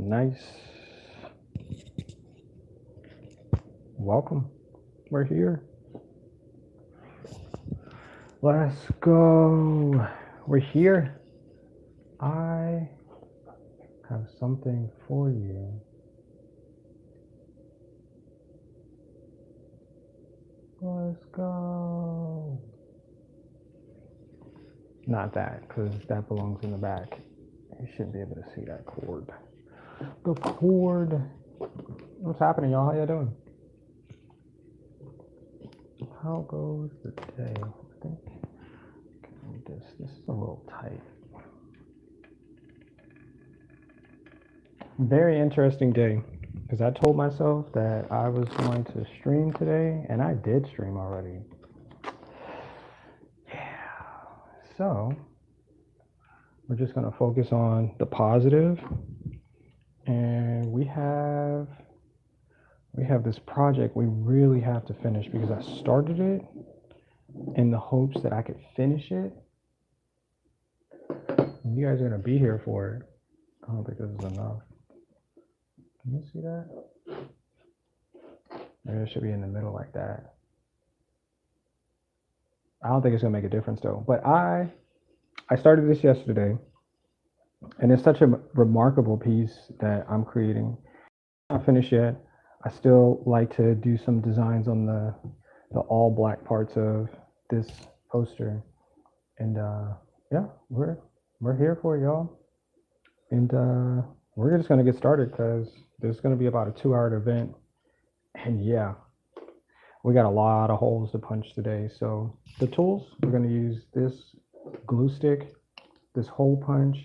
Nice. Welcome. We're here. Let's go. We're here. I have something for you. Let's go. Not that, because that belongs in the back. You should be able to see that cord. The cord. What's happening, y'all? How y'all doing? How goes the day? I think this is a little tight. Very interesting day, because I told myself that I was going to stream today, and I did stream already. Yeah. So we're just going to focus on the positive, and we have this project we really have to finish, because I started it in the hopes that I could finish it. And you guys are going to be here for it. I don't think this is enough. Can you see that? Maybe it should be in the middle like that. I don't think it's gonna make a difference though. But I started this yesterday, and it's such a remarkable piece that I'm creating. I'm not finished yet. I still like to do some designs on the all black parts of this poster. And yeah, we're here for it, y'all. And we're just gonna get started, because there's gonna be about a 2-hour event. And yeah, we got a lot of holes to punch today. So the tools, we're gonna use this glue stick, this hole punch,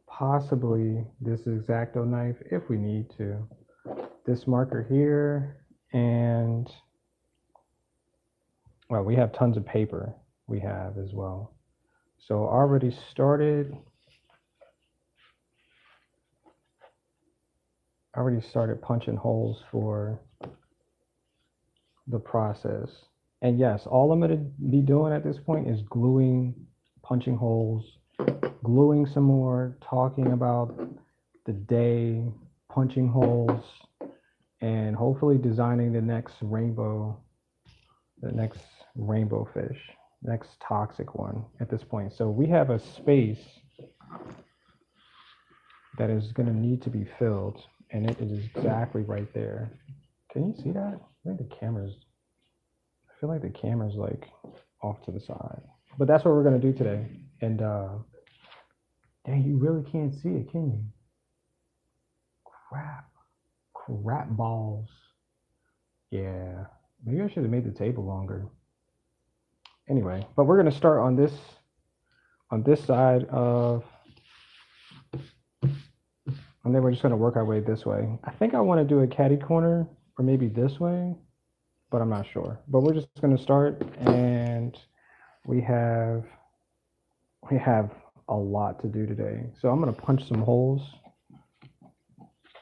possibly this X-Acto knife if we need to, this marker here, and well, we have tons of paper we have as well. So already started punching holes for the process. And yes, all I'm going to be doing at this point is gluing, punching holes, gluing some more, talking about the day, punching holes, and hopefully designing the next rainbow fish, next toxic one at this point. So we have a space that is going to need to be filled, and it is exactly right there. Can you see that? I feel like the camera's like off to the side, but that's what we're going to do today. And dang, you really can't see it, can you? Crap balls. Yeah, maybe I should have made the table longer. Anyway, but we're going to start on this side of, and then we're just going to work our way this way. I think I want to do a caddy corner, or maybe this way, but I'm not sure. But we're just going to start, and we have a lot to do today. So I'm going to punch some holes.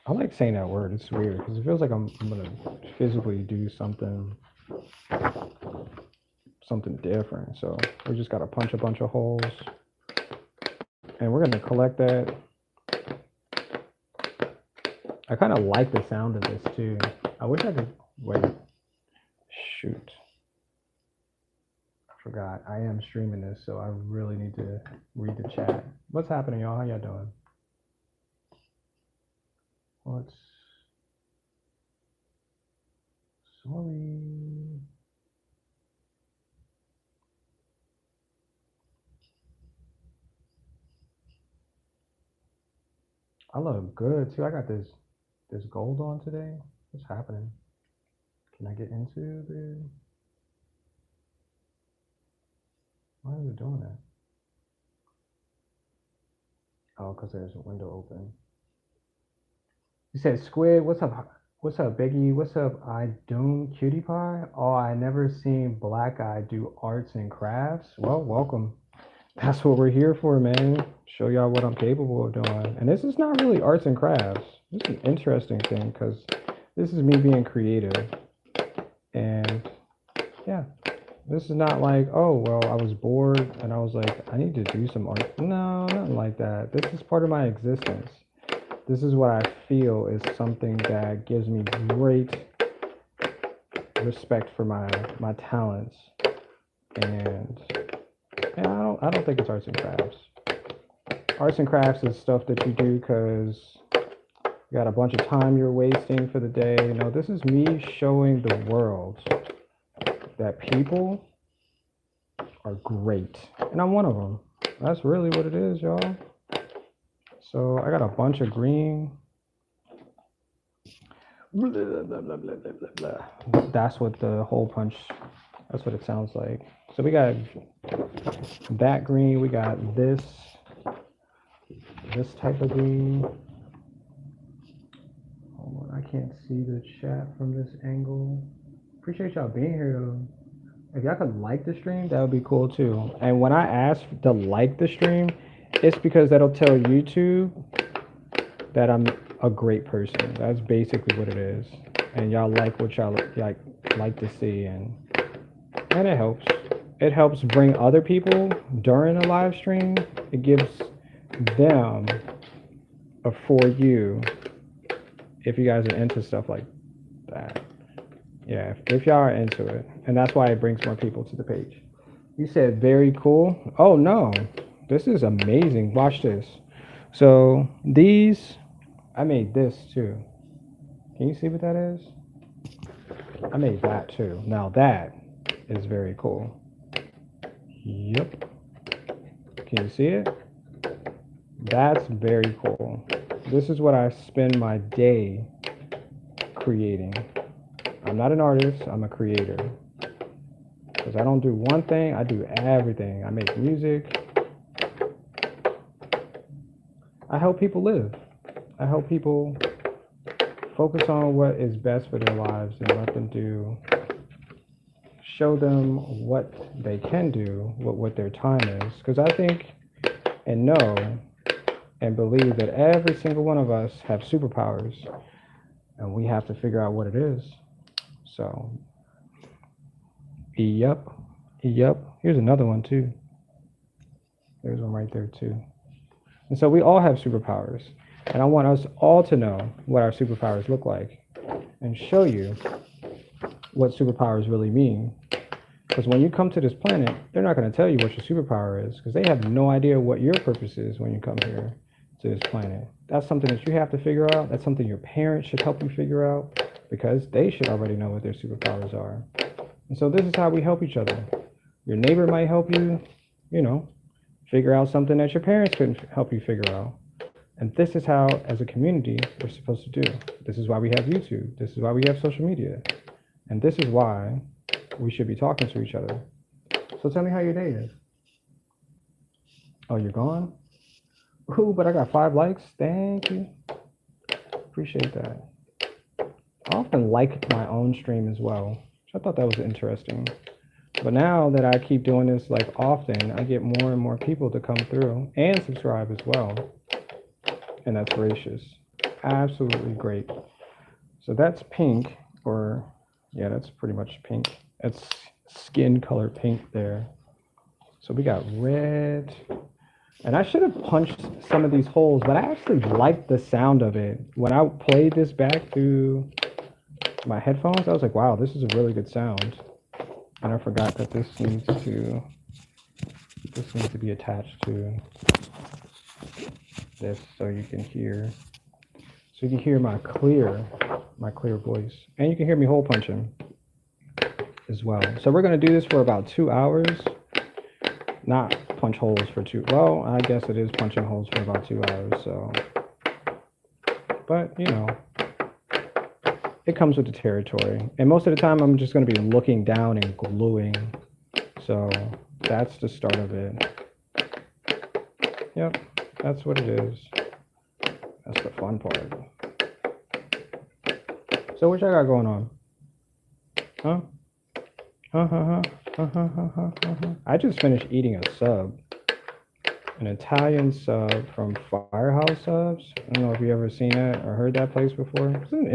I like saying that word. It's weird, because it feels like I'm going to physically do something different. So we just got to punch a bunch of holes, and we're going to collect that. I kind of like the sound of this too. I wish I could, wait, shoot. I forgot, I am streaming this, so I really need to read the chat. What's happening, y'all? How y'all doing? Sorry. I look good too. I got this gold on today. What's happening? Can I get into the, why is it doing that? Oh, because there's a window open. You said Squid, what's up? What's up, Biggie? What's up, I Doom Cutie Pie? Oh, I never seen Black Eye do arts and crafts. Well, welcome. That's what we're here for, man. Show y'all what I'm capable of doing. And this is not really arts and crafts. This is an interesting thing, because this is me being creative. And yeah, this is not like, oh, well, I was bored and I was like, I need to do some art. No, nothing like that. This is part of my existence. This is what I feel is something that gives me great respect for my talents. And yeah, I don't think it's arts and crafts. Arts and crafts is stuff that you do because you got a bunch of time you're wasting for the day. You know, this is me showing the world that people are great, and I'm one of them. That's really what it is, y'all. So I got a bunch of green. Blah, blah, blah, blah, blah, blah, blah. That's what the hole punch. That's what it sounds like. So we got that green. We got this type of green. Hold on, I can't see the chat from this angle. Appreciate y'all being here though. If y'all could like the stream, that would be cool too. And when I ask to like the stream, it's because that'll tell YouTube that I'm a great person. That's basically what it is. And y'all like what y'all like to see, and it helps. It helps bring other people during a live stream. It gives them a for you if you guys are into stuff like that. Yeah, if y'all are into it. And that's why it brings more people to the page. You said very cool. Oh no, this is amazing. Watch this. So these, I made this too. Can you see what that is? I made that too. Now that is very cool. Yep. Can you see it? That's very cool. This is what I spend my day creating. I'm not an artist, I'm a creator. Because I don't do one thing, I do everything. I make music. I help people live. I help people focus on what is best for their lives and let them do, show them what they can do, what their time is. Because I think and know and believe that every single one of us have superpowers, and we have to figure out what it is. So, yep. Here's another one too. There's one right there too. And so we all have superpowers. And I want us all to know what our superpowers look like and show you what superpowers really mean. Because when you come to this planet, they're not going to tell you what your superpower is because they have no idea what your purpose is when you come here to this planet. That's something that you have to figure out. That's something your parents should help you figure out because they should already know what their superpowers are. And so this is how we help each other. Your neighbor might help you, figure out something that your parents couldn't help you figure out. And this is how, as a community, we're supposed to do. This is why we have YouTube. This is why we have social media. And this is why we should be talking to each other. So tell me how your day is. Oh, you're gone? Ooh, but I got 5 likes. Thank you. Appreciate that. I often like my own stream as well. I thought that was interesting. But now that I keep doing this like often, I get more and more people to come through and subscribe as well. And that's gracious. Absolutely great. So that's pink, or yeah, that's pretty much pink. That's skin color pink there. So we got red. And I should have punched some of these holes, but I actually like the sound of it. When I played this back through my headphones, I was like, wow, this is a really good sound. And I forgot that this needs to be attached to this so you can hear my clear voice. And you can hear me hole punching as well. So we're gonna do this for about 2 hours. Not punch holes for well, I guess it is punching holes for about 2 hours, so. But, it comes with the territory. And most of the time, I'm just going to be looking down and gluing. So that's the start of it. Yep, that's what it is. That's the fun part. So what y'all got going on? Huh? I just finished eating a sub. An Italian sub from Firehouse Subs. I don't know if you ever seen that or heard that place before. It was an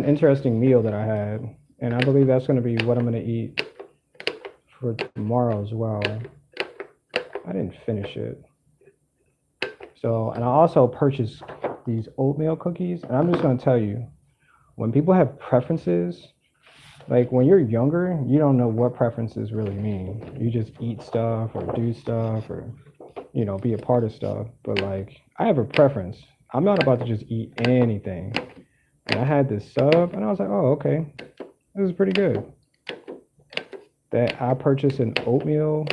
interesting meal that I had. And I believe that's going to be what I'm going to eat for tomorrow as well. I didn't finish it. So, and I also purchased these oatmeal cookies. And I'm just going to tell you, when people have preferences, like when you're younger, you don't know what preferences really mean. You just eat stuff or do stuff or, be a part of stuff. But like, I have a preference. I'm not about to just eat anything. And I had this sub and I was like, oh, okay, this is pretty good. That I purchased an oatmeal.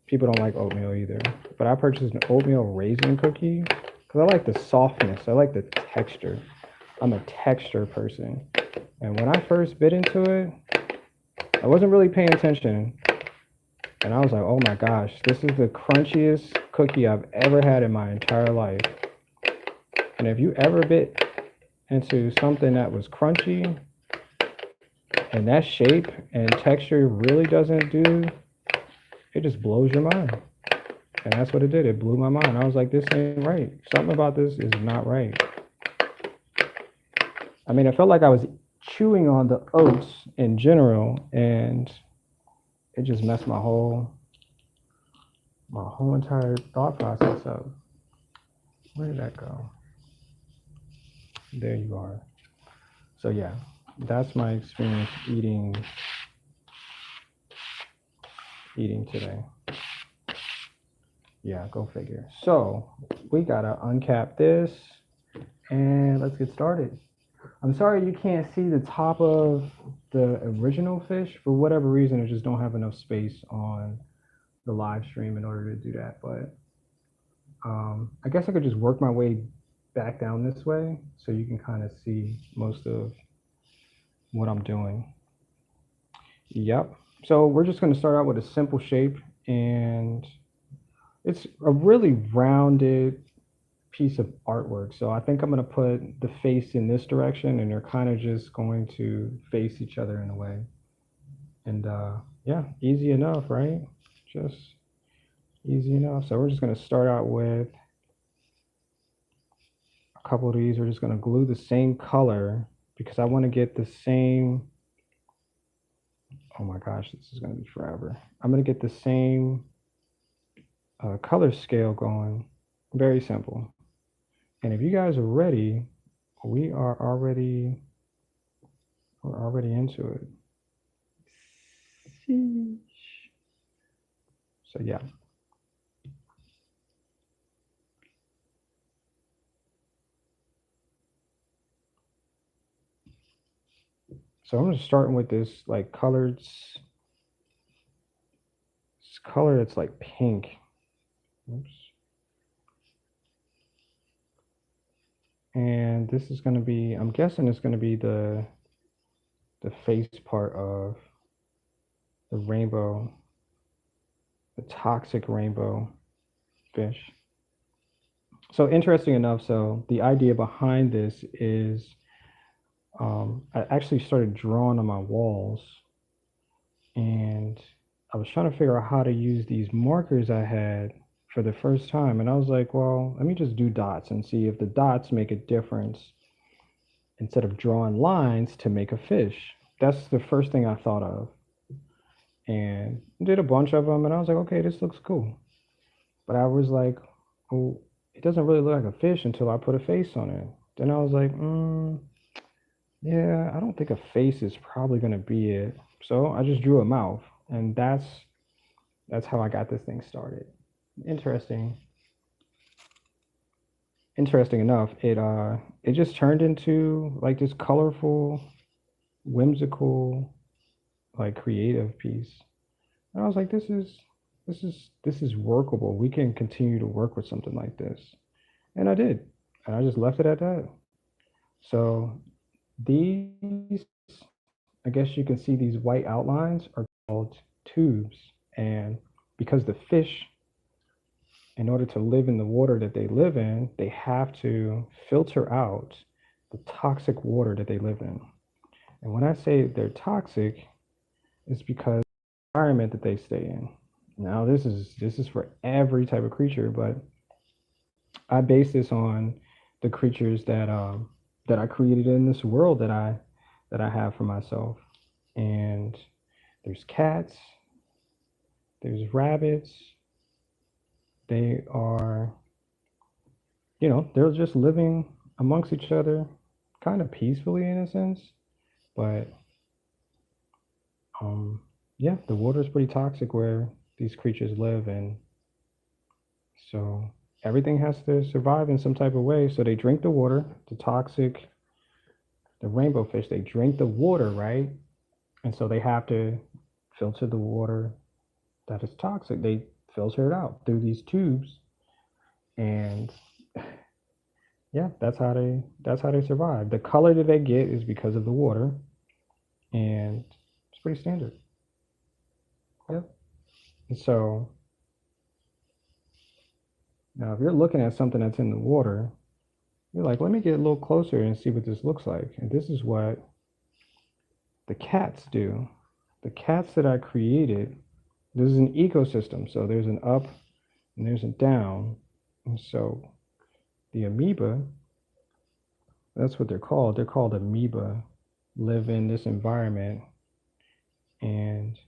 People don't like oatmeal either, but I purchased an oatmeal raisin cookie because I like the softness. I like the texture. I'm a texture person. And when I first bit into it, I wasn't really paying attention. And I was like, oh my gosh, this is the crunchiest cookie I've ever had in my entire life. And if you ever bit into something that was crunchy and that shape and texture really doesn't do, it just blows your mind. And that's what it did. It blew my mind. I was like, this ain't right. Something about this is not right. I mean, it felt like I was chewing on the oats in general, and it just messed my whole entire thought process up. Where did that go? There you are. So yeah, that's my experience eating today. Yeah, go figure. So we gotta uncap this and let's get started. I'm sorry you can't see the top of the original fish. For whatever reason, I just don't have enough space on the live stream in order to do that. But I guess I could just work my way back down this way so you can kind of see most of what I'm doing. Yep. So we're just going to start out with a simple shape, and it's a really rounded piece of artwork. So I think I'm going to put the face in this direction, and they're kind of just going to face each other in a way. And yeah, easy enough, right? Just easy enough. So we're just going to start out with a couple of these. We're just going to glue the same color because I want to get the same. Oh my gosh, this is going to be forever. I'm going to get the same color scale going. Very simple. And if you guys are ready, we're already into it. So yeah. So I'm just starting with this like colored this color that's like pink. Oops. And this is going to be, I'm guessing it's going to be the face part of the rainbow, the toxic rainbow fish. So interesting enough, so the idea behind this is I actually started drawing on my walls, and I was trying to figure out how to use these markers I had for the first time. And I was like, well, let me just do dots and see if the dots make a difference instead of drawing lines to make a fish. That's the first thing I thought of. And did a bunch of them, and I was like, okay, this looks cool. But I was like, oh, it doesn't really look like a fish until I put a face on it. Then I was like, yeah, I don't think a face is probably gonna be it. So I just drew a mouth, and that's how I got this thing started. Interesting. Interesting enough, it just turned into like this colorful, whimsical, like creative piece. And I was like, this is workable. We can continue to work with something like this. And I did. And I just left it at that. So these, I guess you can see these white outlines are called tubes. And because the fish, in order to live in the water that they live in, they have to filter out the toxic water that they live in. And when I say they're toxic, it's because the environment that they stay in. Now this is for every type of creature, but I base this on the creatures that I created in this world that I have for myself. And there's cats, there's rabbits. They are they're just living amongst each other kind of peacefully in a sense. But um, yeah, the water is pretty toxic where these creatures live, and so everything has to survive in some type of way. So they drink the water, the rainbow fish, they drink the water, right? And so they have to filter the water that is toxic. They filter it out through these tubes, and yeah, that's how they survive. The color that they get is because of the water, and it's pretty standard. Yeah. And so now, if you're looking at something that's in the water, you're like, let me get a little closer and see what this looks like. And this is what the cats do. The cats that I created, this is an ecosystem. So there's an up and there's a down. And so the amoeba, that's what they're called. They're called amoeba, live in this environment, and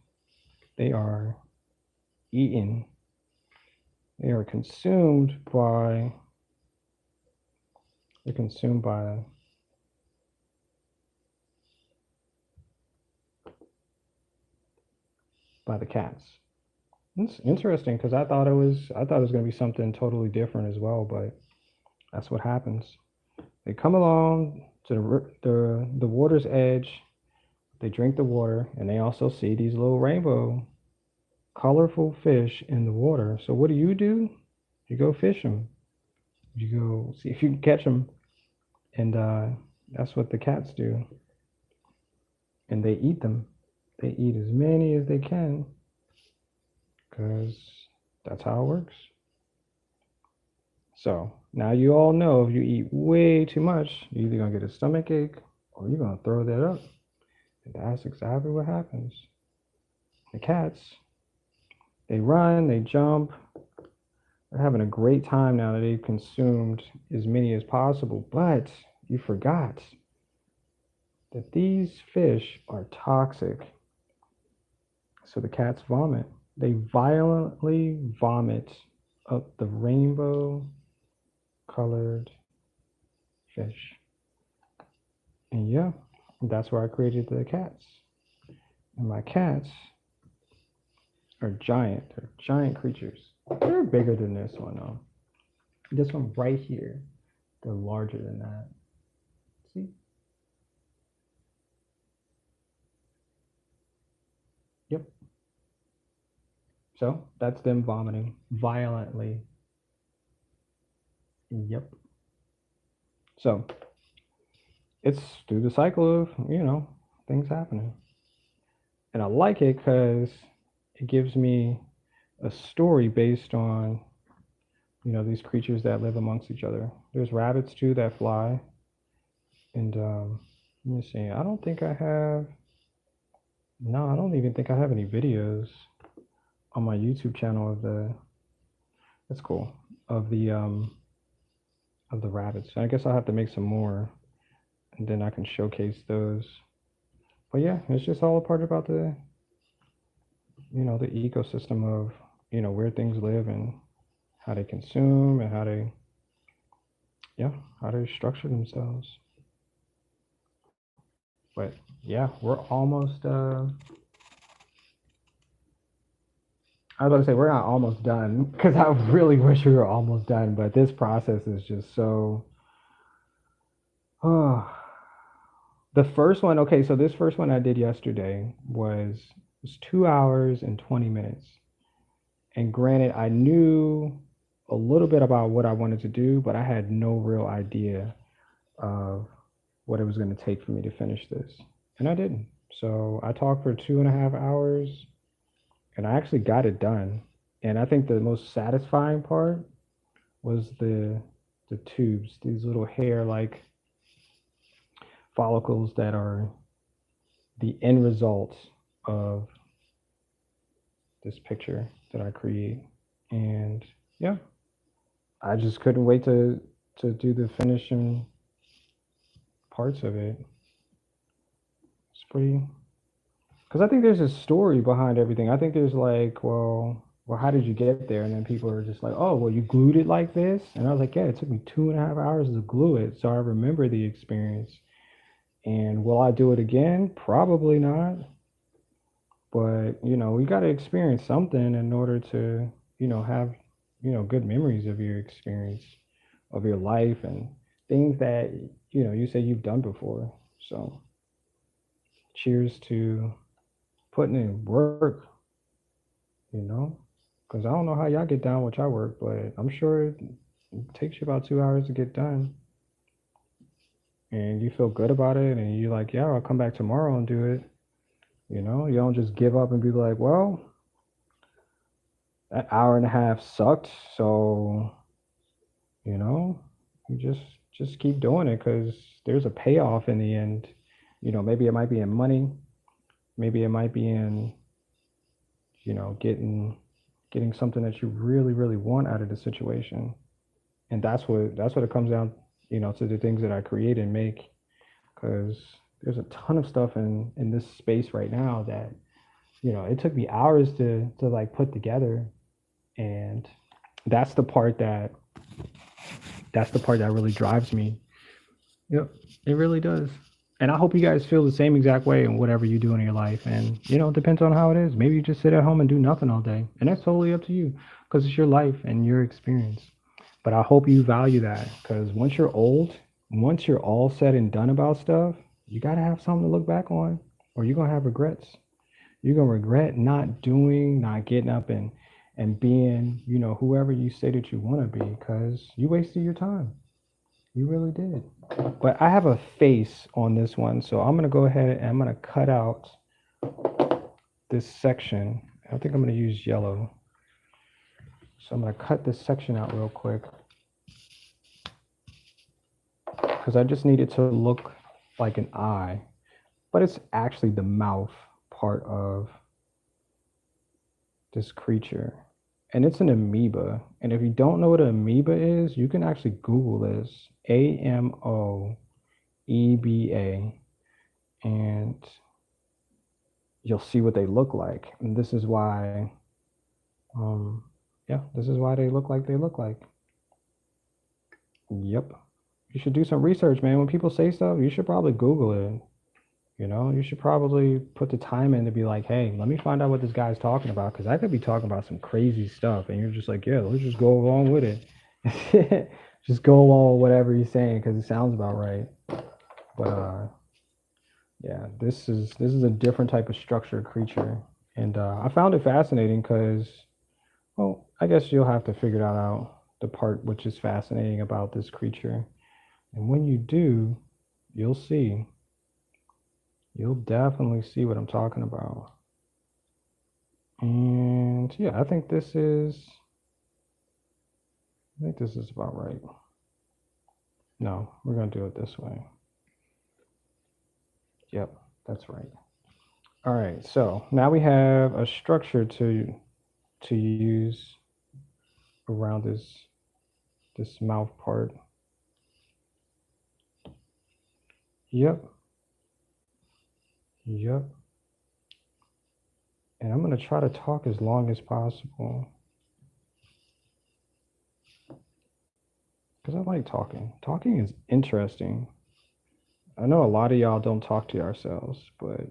they are eaten. They are they're consumed by the cats. It's interesting because I thought it was going to be something totally different as well, but that's what happens. They come along to the water's edge. They drink the water, and they also see these little rainbow, colorful fish in the water. So what do? You go fish them. You go see if you can catch them, and that's what the cats do. And they eat them. They eat as many as they can because that's how it works. So now you all know if you eat way too much, you're either gonna get a stomach ache or you're gonna throw that up. And that's exactly what happens. The cats, they run, they jump, they're having a great time now that they've consumed as many as possible. But you forgot that these fish are toxic. So the cats vomit. They violently vomit up the rainbow colored fish. And yeah, that's where I created the cats. And my cats are giant. They're giant creatures. They're bigger than this one though. This one right here, they're larger than that. See? Yep. So that's them vomiting violently. Yep. So it's through the cycle of, things happening. And I like it because it gives me a story based on, these creatures that live amongst each other. There's rabbits too that fly. And let me see. I don't even think I have any videos on my YouTube channel that's cool, of the rabbits. I guess I'll have to make some more and then I can showcase those. But yeah, it's just all a part about the ecosystem of, where things live and how they consume and how they structure themselves. But yeah, we're almost I was about to say we're not almost done because I really wish we were almost done, but this process is just so oh. The first one, okay, so this first one I did yesterday was 2 hours and 20 minutes. And granted, I knew a little bit about what I wanted to do, but I had no real idea of what it was going to take for me to finish this. And I didn't. So I talked for 2.5 hours and I actually got it done. And I think the most satisfying part was the tubes, these little hair like follicles that are the end result of this picture that I create. And yeah, I just couldn't wait to do the finishing parts of it. It's pretty because I think there's a story behind everything. I think there's like, well, well, how did you get there? And then people are just like, oh, well, you glued it like this. And I was like, yeah, it took me 2.5 hours to glue it. So I remember the experience. And will I do it again? Probably not. But, we got to experience something in order to, have, good memories of your experience, of your life, and things that, you say you've done before. So cheers to putting in work, you know, because I don't know how y'all get down with your work, but I'm sure it takes you about 2 hours to get done. And you feel good about it, and you're like, yeah, I'll come back tomorrow and do it. You don't just give up and be like, well, that hour and a half sucked, so you know, you just keep doing it because there's a payoff in the end. Maybe it might be in money, maybe it might be in, getting something that you really, really want out of the situation. And that's what it comes down, to the things that I create and make. Because there's a ton of stuff in this space right now that, it took me hours to like put together. And that's the part that really drives me. Yep, it really does. And I hope you guys feel the same exact way in whatever you do in your life. And, it depends on how it is. Maybe you just sit at home and do nothing all day. And that's totally up to you because it's your life and your experience. But I hope you value that because once you're all said and done about stuff, you got to have something to look back on or you're going to have regrets. You're going to regret not doing, not getting up and being, whoever you say that you want to be because you wasted your time. You really did. But I have a face on this one, so I'm gonna go ahead and I'm gonna cut out this section. I think I'm gonna use yellow. So I'm gonna cut this section out real quick because I just need it to look like an eye, but it's actually the mouth part of this creature. And it's an amoeba. And if you don't know what an amoeba is, you can actually Google this, AMOEBA, and you'll see what they look like. And this is why, this is why they look like they look like. Yep. You should do some research, man. When people say stuff, you should probably Google it. You should probably put the time in to be like, hey, let me find out what this guy's talking about because I could be talking about some crazy stuff, and you're just like, yeah, let's just go along with it. Just go along with whatever he's saying because it sounds about right. But yeah, this is a different type of structured creature, and I found it fascinating because, well, I guess you'll have to figure that out, the part which is fascinating about this creature, and when you do, you'll see. You'll definitely see what I'm talking about. And yeah, I think this is about right. No, we're going to do it this way. Yep, that's right. All right, so now we have a structure to use around this mouth part. Yep. Yep. And I'm going to try to talk as long as possible. Because I like talking. Talking is interesting. I know a lot of y'all don't talk to yourselves, but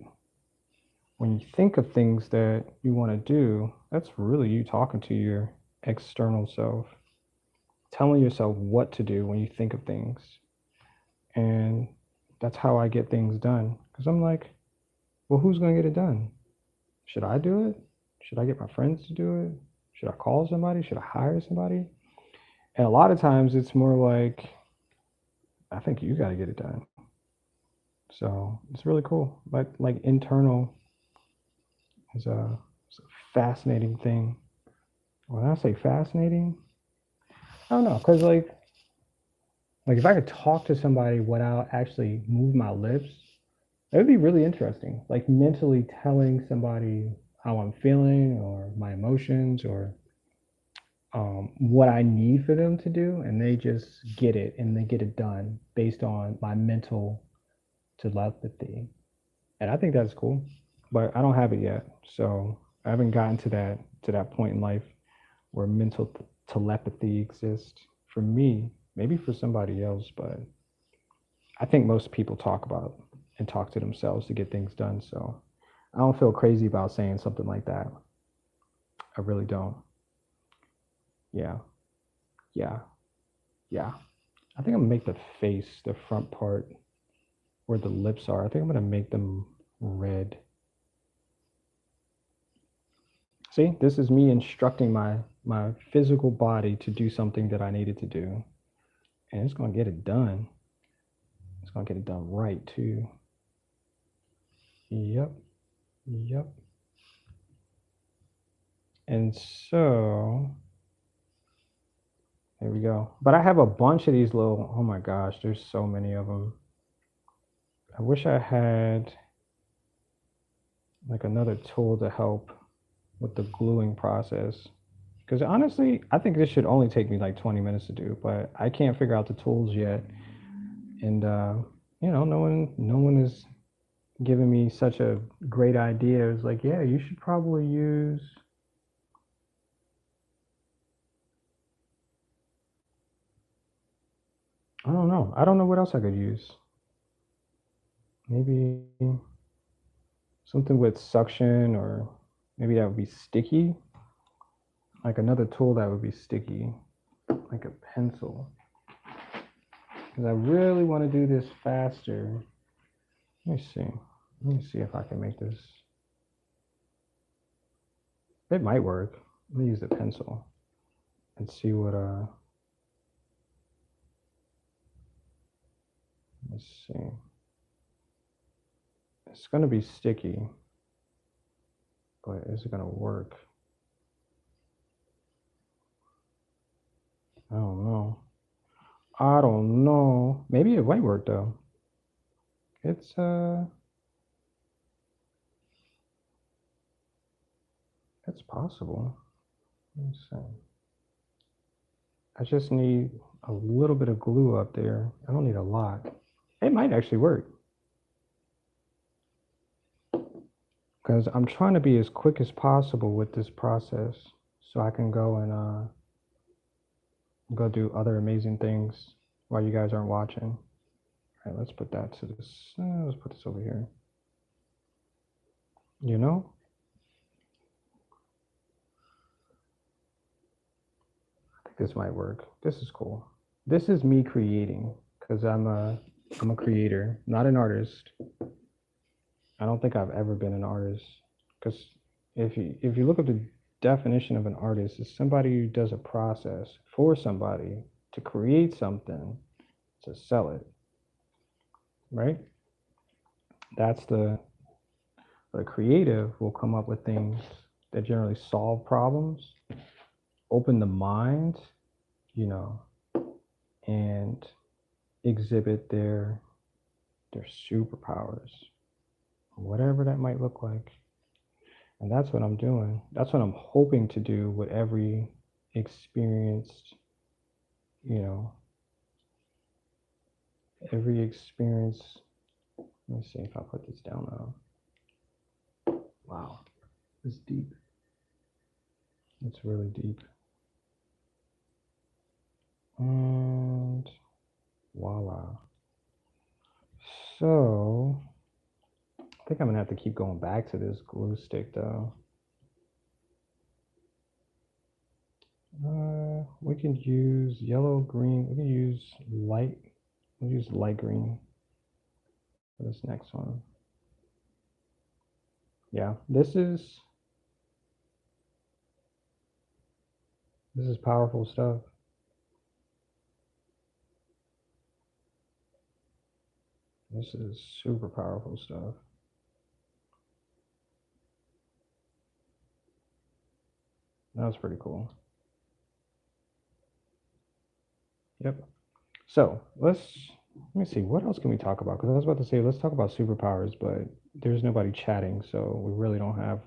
when you think of things that you want to do, that's really you talking to your external self, telling yourself what to do when you think of things. And that's how I get things done. Because I'm like, well, who's going to get it done? Should I do it? Should I get my friends to do it? Should I call somebody? Should I hire somebody? And a lot of times it's more like, I think you got to get it done. So it's really cool. Like internal is a fascinating thing. When I say fascinating, I don't know, because like if I could talk to somebody without actually move my lips, it would be really interesting. Like mentally telling somebody how I'm feeling or my emotions or what I need for them to do, and they just get it and they get it done based on my mental telepathy. And I think that's cool, but I don't have it yet. So I haven't gotten to that point in life where mental telepathy exists. For me, maybe for somebody else, but I think most people talk about and talk to themselves to get things done. So I don't feel crazy about saying something like that. I really don't. Yeah, yeah, yeah. I think I'm gonna make the face, the front part where the lips are. I think I'm gonna make them red. See, this is me instructing my physical body to do something that I needed to do, and it's gonna get it done. It's gonna get it done right too. Yep, yep. And so there we go. But I have a bunch of these little. Oh my gosh, there's so many of them. I wish I had like another tool to help with the gluing process. Because honestly, I think this should only take me like 20 minutes to do, but I can't figure out the tools yet. And no one is giving me such a great idea. It's like, yeah, you should probably use. I don't know. I don't know what else I could use. Maybe something with suction, or maybe that would be sticky. Like another tool that would be sticky, like a pencil. Because I really want to do this faster. Let me see. Let me see if I can make this. It might work. Let me use the pencil and see what let's see. It's gonna be sticky, but is it gonna work? I don't know. I don't know. Maybe it might work though. It's possible. Let me see. I just need a little bit of glue up there. I don't need a lot. It might actually work. Because I'm trying to be as quick as possible with this process so I can go and go do other amazing things while you guys aren't watching. All right, let's put that to this. Let's put this over here. You know? I think this might work. This is cool. This is me creating because I'm a creator, not an artist. I don't think I've ever been an artist, because if you look up the definition of an artist, it's somebody who does a process for somebody to create something to sell it, right? That's the creative will come up with things that generally solve problems, open the mind, you know, and exhibit their superpowers, whatever that might look like. And that's what I'm doing. That's what I'm hoping to do with every experienced, you know, every experience. Let me see if I put this down now. Wow, it's deep. It's really deep. And voila. So I think I'm gonna have to keep going back to this glue stick though. We can use yellow, green. We can use light. We'll use light green for this next one. Yeah, this is powerful stuff. This is super powerful stuff. That was pretty cool. Yep. So let me see, what else can we talk about? Because I was about to say, let's talk about superpowers, but there's nobody chatting, so we really don't have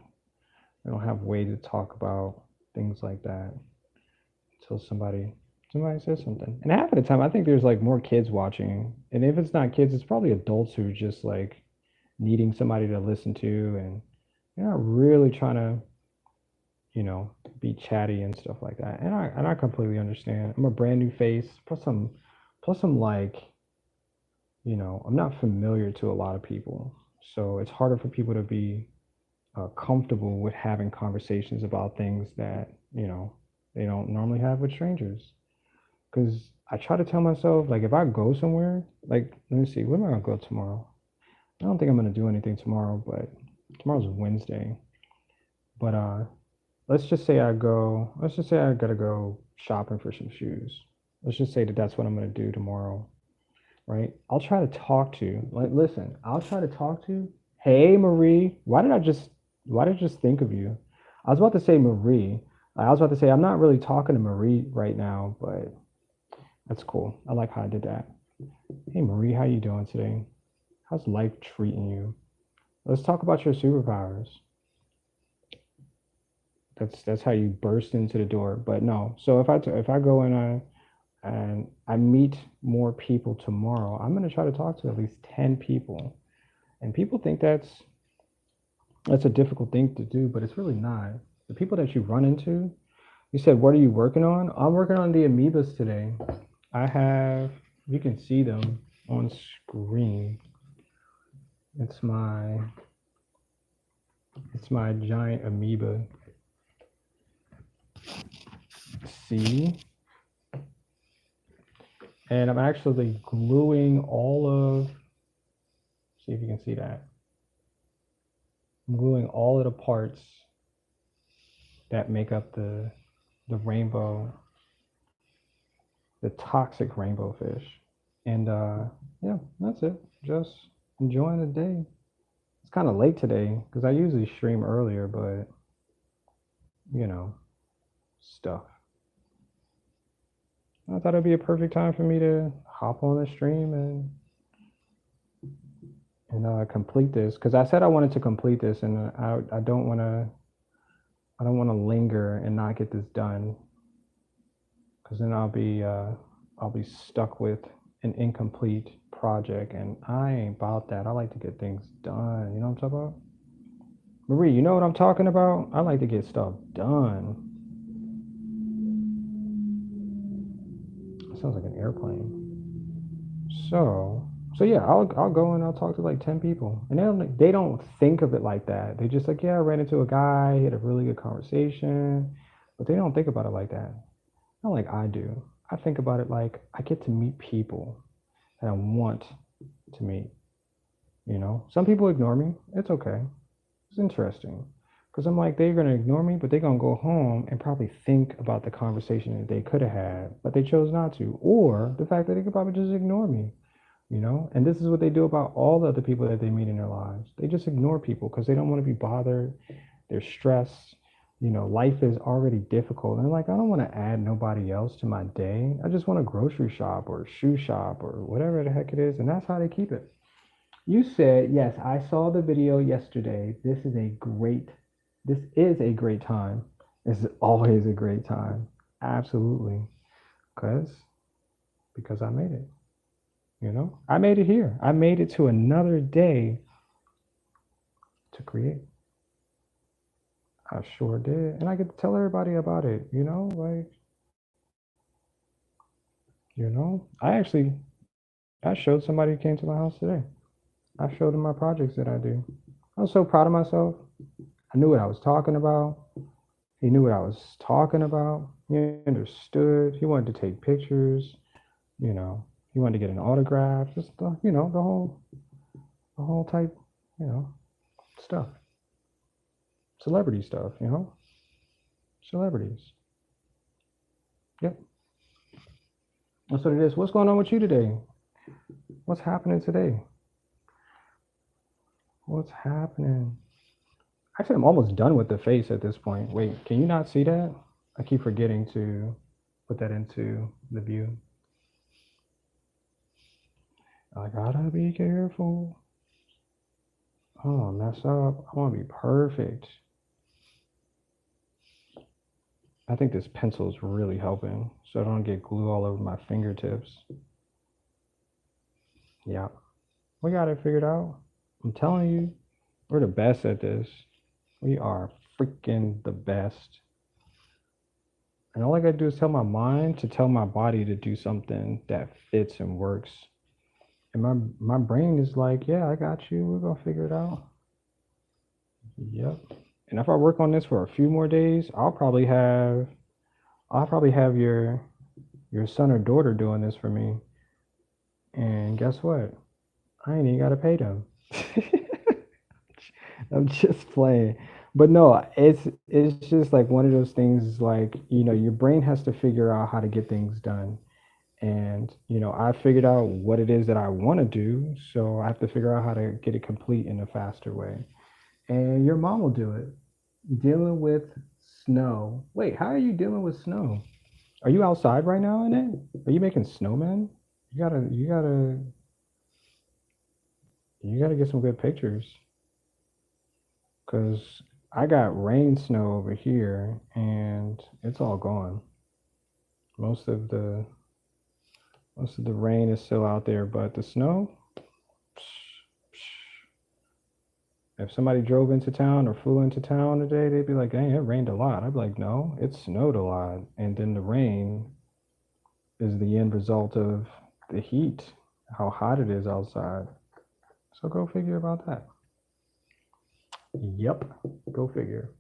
way to talk about things like that until somebody says something. And half of the time, I think there's like more kids watching, and if it's not kids, it's probably adults who just like needing somebody to listen to, and you're not really trying to be chatty and stuff like that. And I completely understand. I'm a brand new face, plus I'm like, I'm not familiar to a lot of people. So it's harder for people to be comfortable with having conversations about things that, they don't normally have with strangers. Because I try to tell myself, like, if I go somewhere, like, let me see, where am I gonna go tomorrow? I don't think I'm gonna do anything tomorrow, but tomorrow's Wednesday. But let's just say I gotta go shopping for some shoes. Let's just say that that's what I'm gonna do tomorrow, right? I'll try to talk to, like, listen, I'll try to talk to, hey, Marie, why did I just think of you? I was about to say Marie. I was about to say, I'm not really talking to Marie right now, but that's cool. I like how I did that. Hey, Marie, how you doing today? How's life treating you? Let's talk about your superpowers. That's how you burst into the door. But no, so if I go in and I meet more people tomorrow, I'm gonna try to talk to at least 10 people. And people think that's a difficult thing to do, but it's really not. The people that you run into, you said, what are you working on? I'm working on the amoebas today. I have, you can see them on screen. It's my it's my giant amoeba. See, and I'm actually gluing all of. See if you can see that. I'm gluing all of the parts that make up the rainbow, the toxic rainbow fish. And yeah, that's it. Just enjoying the day. It's kind of late today because I usually stream earlier, but you know, stuff. I thought it'd be a perfect time for me to hop on the stream and complete this because I said I wanted to complete this, and I don't want to linger and not get this done because then I'll be stuck with an incomplete project, and I ain't about that. I like to get things done. You know what I'm talking about? Marie, you know what I'm talking about? I like to get stuff done. It sounds like an airplane. So yeah, I'll go and I'll talk to like 10 people. And they don't think of it like that. They just like, yeah, I ran into a guy, he had a really good conversation, but they don't think about it like that. Not like I do. I think about it like I get to meet people that I want to meet, Some people ignore me. It's okay. It's interesting. Because I'm like, they're going to ignore me, but they're going to go home and probably think about the conversation that they could have had, but they chose not to. Or the fact that they could probably just ignore me, And this is what they do about all the other people that they meet in their lives. They just ignore people because they don't want to be bothered. They're stressed. Life is already difficult. And they're like, I don't want to add nobody else to my day. I just want to grocery shop or shoe shop or whatever the heck it is. And that's how they keep it. You said, yes, I saw the video yesterday. This is a great time. This is always a great time. Absolutely. Because because I made it. I made it here. I made it to another day to create. I sure did. And I get to tell everybody about it, I showed somebody who came to my house today. I showed them my projects that I do. I was so proud of myself. I knew what I was talking about. He knew what I was talking about. He understood. He wanted to take pictures. You know, he wanted to get an autograph. Just the whole type, you know, stuff. Celebrity stuff. Celebrities. Yep, that's what it is. What's going on with you today? What's happening today? What's happening? Actually, I'm almost done with the face at this point. Wait, can you not see that? I keep forgetting to put that into the view. I gotta be careful. I don't wanna mess up. I wanna be perfect. I think this pencil is really helping so I don't get glue all over my fingertips. Yeah, we got it figured out. I'm telling you, we're the best at this. We are freaking the best. And all I gotta do is tell my mind to tell my body to do something that fits and works. And my brain is like, yeah, I got you. We're gonna figure it out. Yep. And if I work on this for a few more days, I'll probably have your son or daughter doing this for me. And guess what? I ain't even gotta pay them. I'm just playing. But no, it's just like one of those things like, your brain has to figure out how to get things done. And, I figured out what it is that I want to do, so I have to figure out how to get it complete in a faster way. And your mom will do it. Dealing with snow. Wait, how are you dealing with snow? Are you outside right now in it? Are you making snowmen? You gotta get some good pictures. Cause I got rain snow over here and it's all gone. Most of the most of the rain is still out there, but the snow, if somebody drove into town or flew into town today, they'd be like, "Dang, it rained a lot." I'd be like, "No, it snowed a lot." And then the rain is the end result of the heat, how hot it is outside. So go figure about that. Yep, go figure.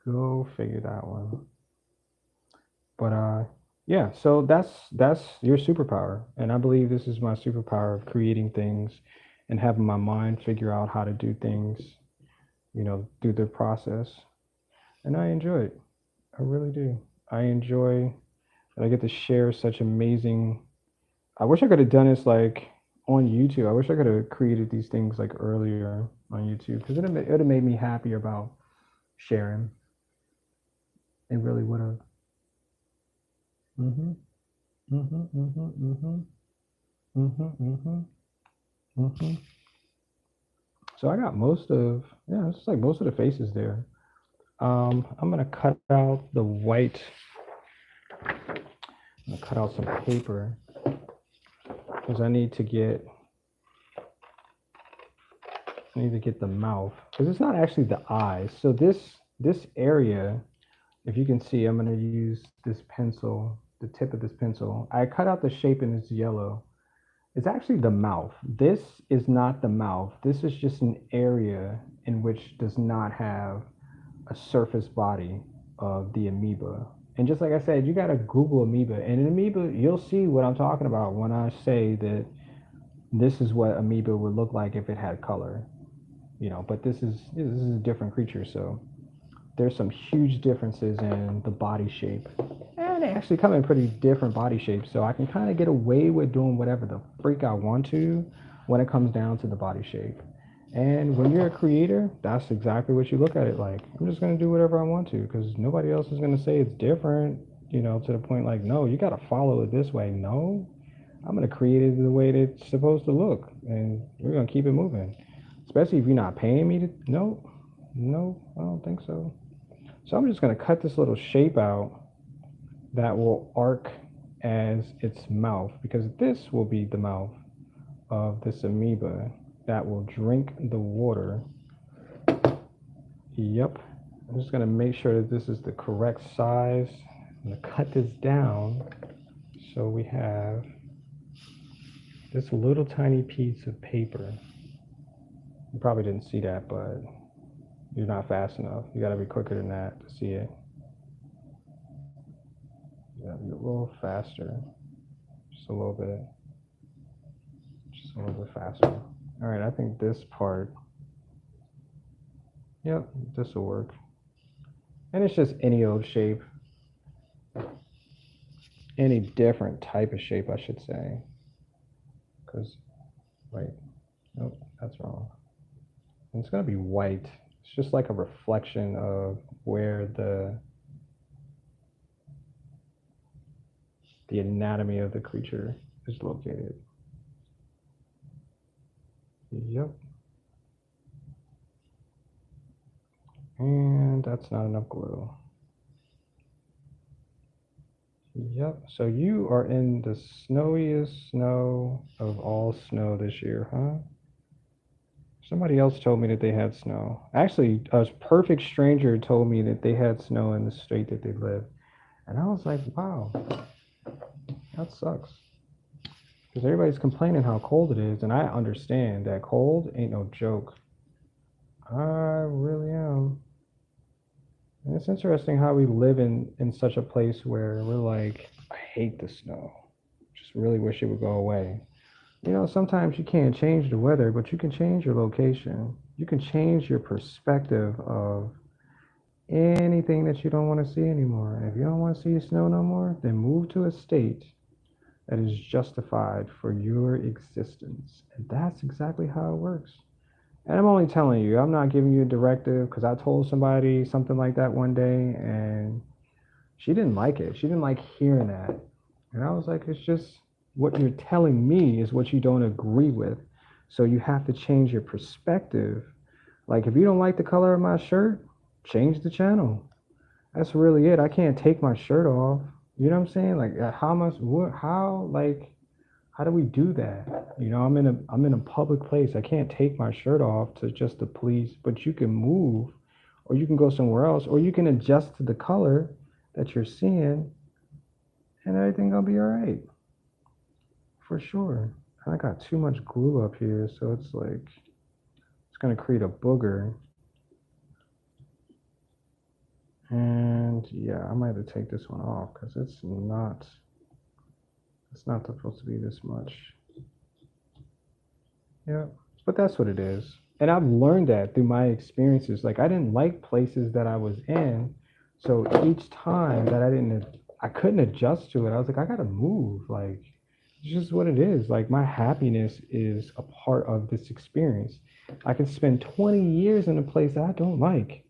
Go figure that one. But yeah, so that's your superpower. And I believe this is my superpower of creating things and having my mind figure out how to do things, through the process. And I enjoy it. I really do. I enjoy that I get to share such amazing. I wish I could have done this like on YouTube. I wish I could have created these things like earlier on YouTube because it'd have made me happier about sharing. It really would have. Mhm. Mhm. Mhm. Mhm. Mhm. Mhm. Mhm. So I got yeah, it's like most of the faces there. I'm gonna cut out the white. I'm gonna cut out some paper because I need to get the mouth because it's not actually the eyes. So this area, if you can see, I'm gonna use this pencil, the tip of this pencil. I cut out the shape and it's yellow. It's actually the mouth. This is not the mouth. This is just an area in which does not have a surface body of the amoeba. And just like I said, you got to Google amoeba. And an amoeba, you'll see what I'm talking about when I say that this is what amoeba would look like if it had color. But this is a different creature, so there's some huge differences in the body shape. And they actually come in pretty different body shapes, so I can kind of get away with doing whatever the freak I want to when it comes down to the body shape. And when you're a creator, that's exactly what you look at it like. I'm just going to do whatever I want to because nobody else is going to say it's different, to the point like, no, you got to follow it this way. No, I'm going to create it the way that it's supposed to look, and we're going to keep it moving. Especially if you're not paying me to. No, no, I don't think so. So I'm just going to cut this little shape out that will arc as its mouth because this will be the mouth of this amoeba that will drink the water. Yep. I'm just going to make sure that this is the correct size. I'm going to cut this down so we have this little tiny piece of paper. You probably didn't see that, but you're not fast enough. You got to be quicker than that to see it. You got to be a little faster, just a little bit, just a little bit faster. All right, I think this part, yep, this will work. And it's just any old shape, any different type of shape, I should say. Because, wait, nope, that's wrong. And it's going to be white. It's just like a reflection of where the anatomy of the creature is located. Yep. And that's not enough glue. Yep. So you are in the snowiest snow of all snow this year, huh? Somebody else told me that they had snow. Actually, a perfect stranger told me that they had snow in the state that they live. And I was like, wow, that sucks. Because everybody's complaining how cold it is. And I understand that cold ain't no joke. I really am. And it's interesting how we live in such a place where we're like, I hate the snow. Just really wish it would go away. You know, sometimes you can't change the weather, but you can change your location. You can change your perspective of anything that you don't want to see anymore. And if you don't want to see snow no more, then move to a state that is justified for your existence. And that's exactly how it works. And I'm only telling you, I'm not giving you a directive because I told somebody something like that one day and she didn't like it. She didn't like hearing that. And I was like, it's just what you're telling me is what you don't agree with. So you have to change your perspective. Like if you don't like the color of my shirt, change the channel. That's really it. I can't take my shirt off. You know what I'm saying? Like how much what how like how do we do that? You know, I'm in a public place. I can't take my shirt off to just the police, but you can move or you can go somewhere else or you can adjust to the color that you're seeing and everything gonna be all right. For sure. I got too much glue up here, so it's like it's gonna create a booger. And yeah, I might have to take this one off because it's not supposed to be this much. Yeah, but that's what it is. And I've learned that through my experiences. Like I didn't like places that I was in, so each time that I couldn't adjust to it. I was like, I gotta move. Like it's just what it is. Like my happiness is a part of this experience. I can spend 20 years in a place that I don't like.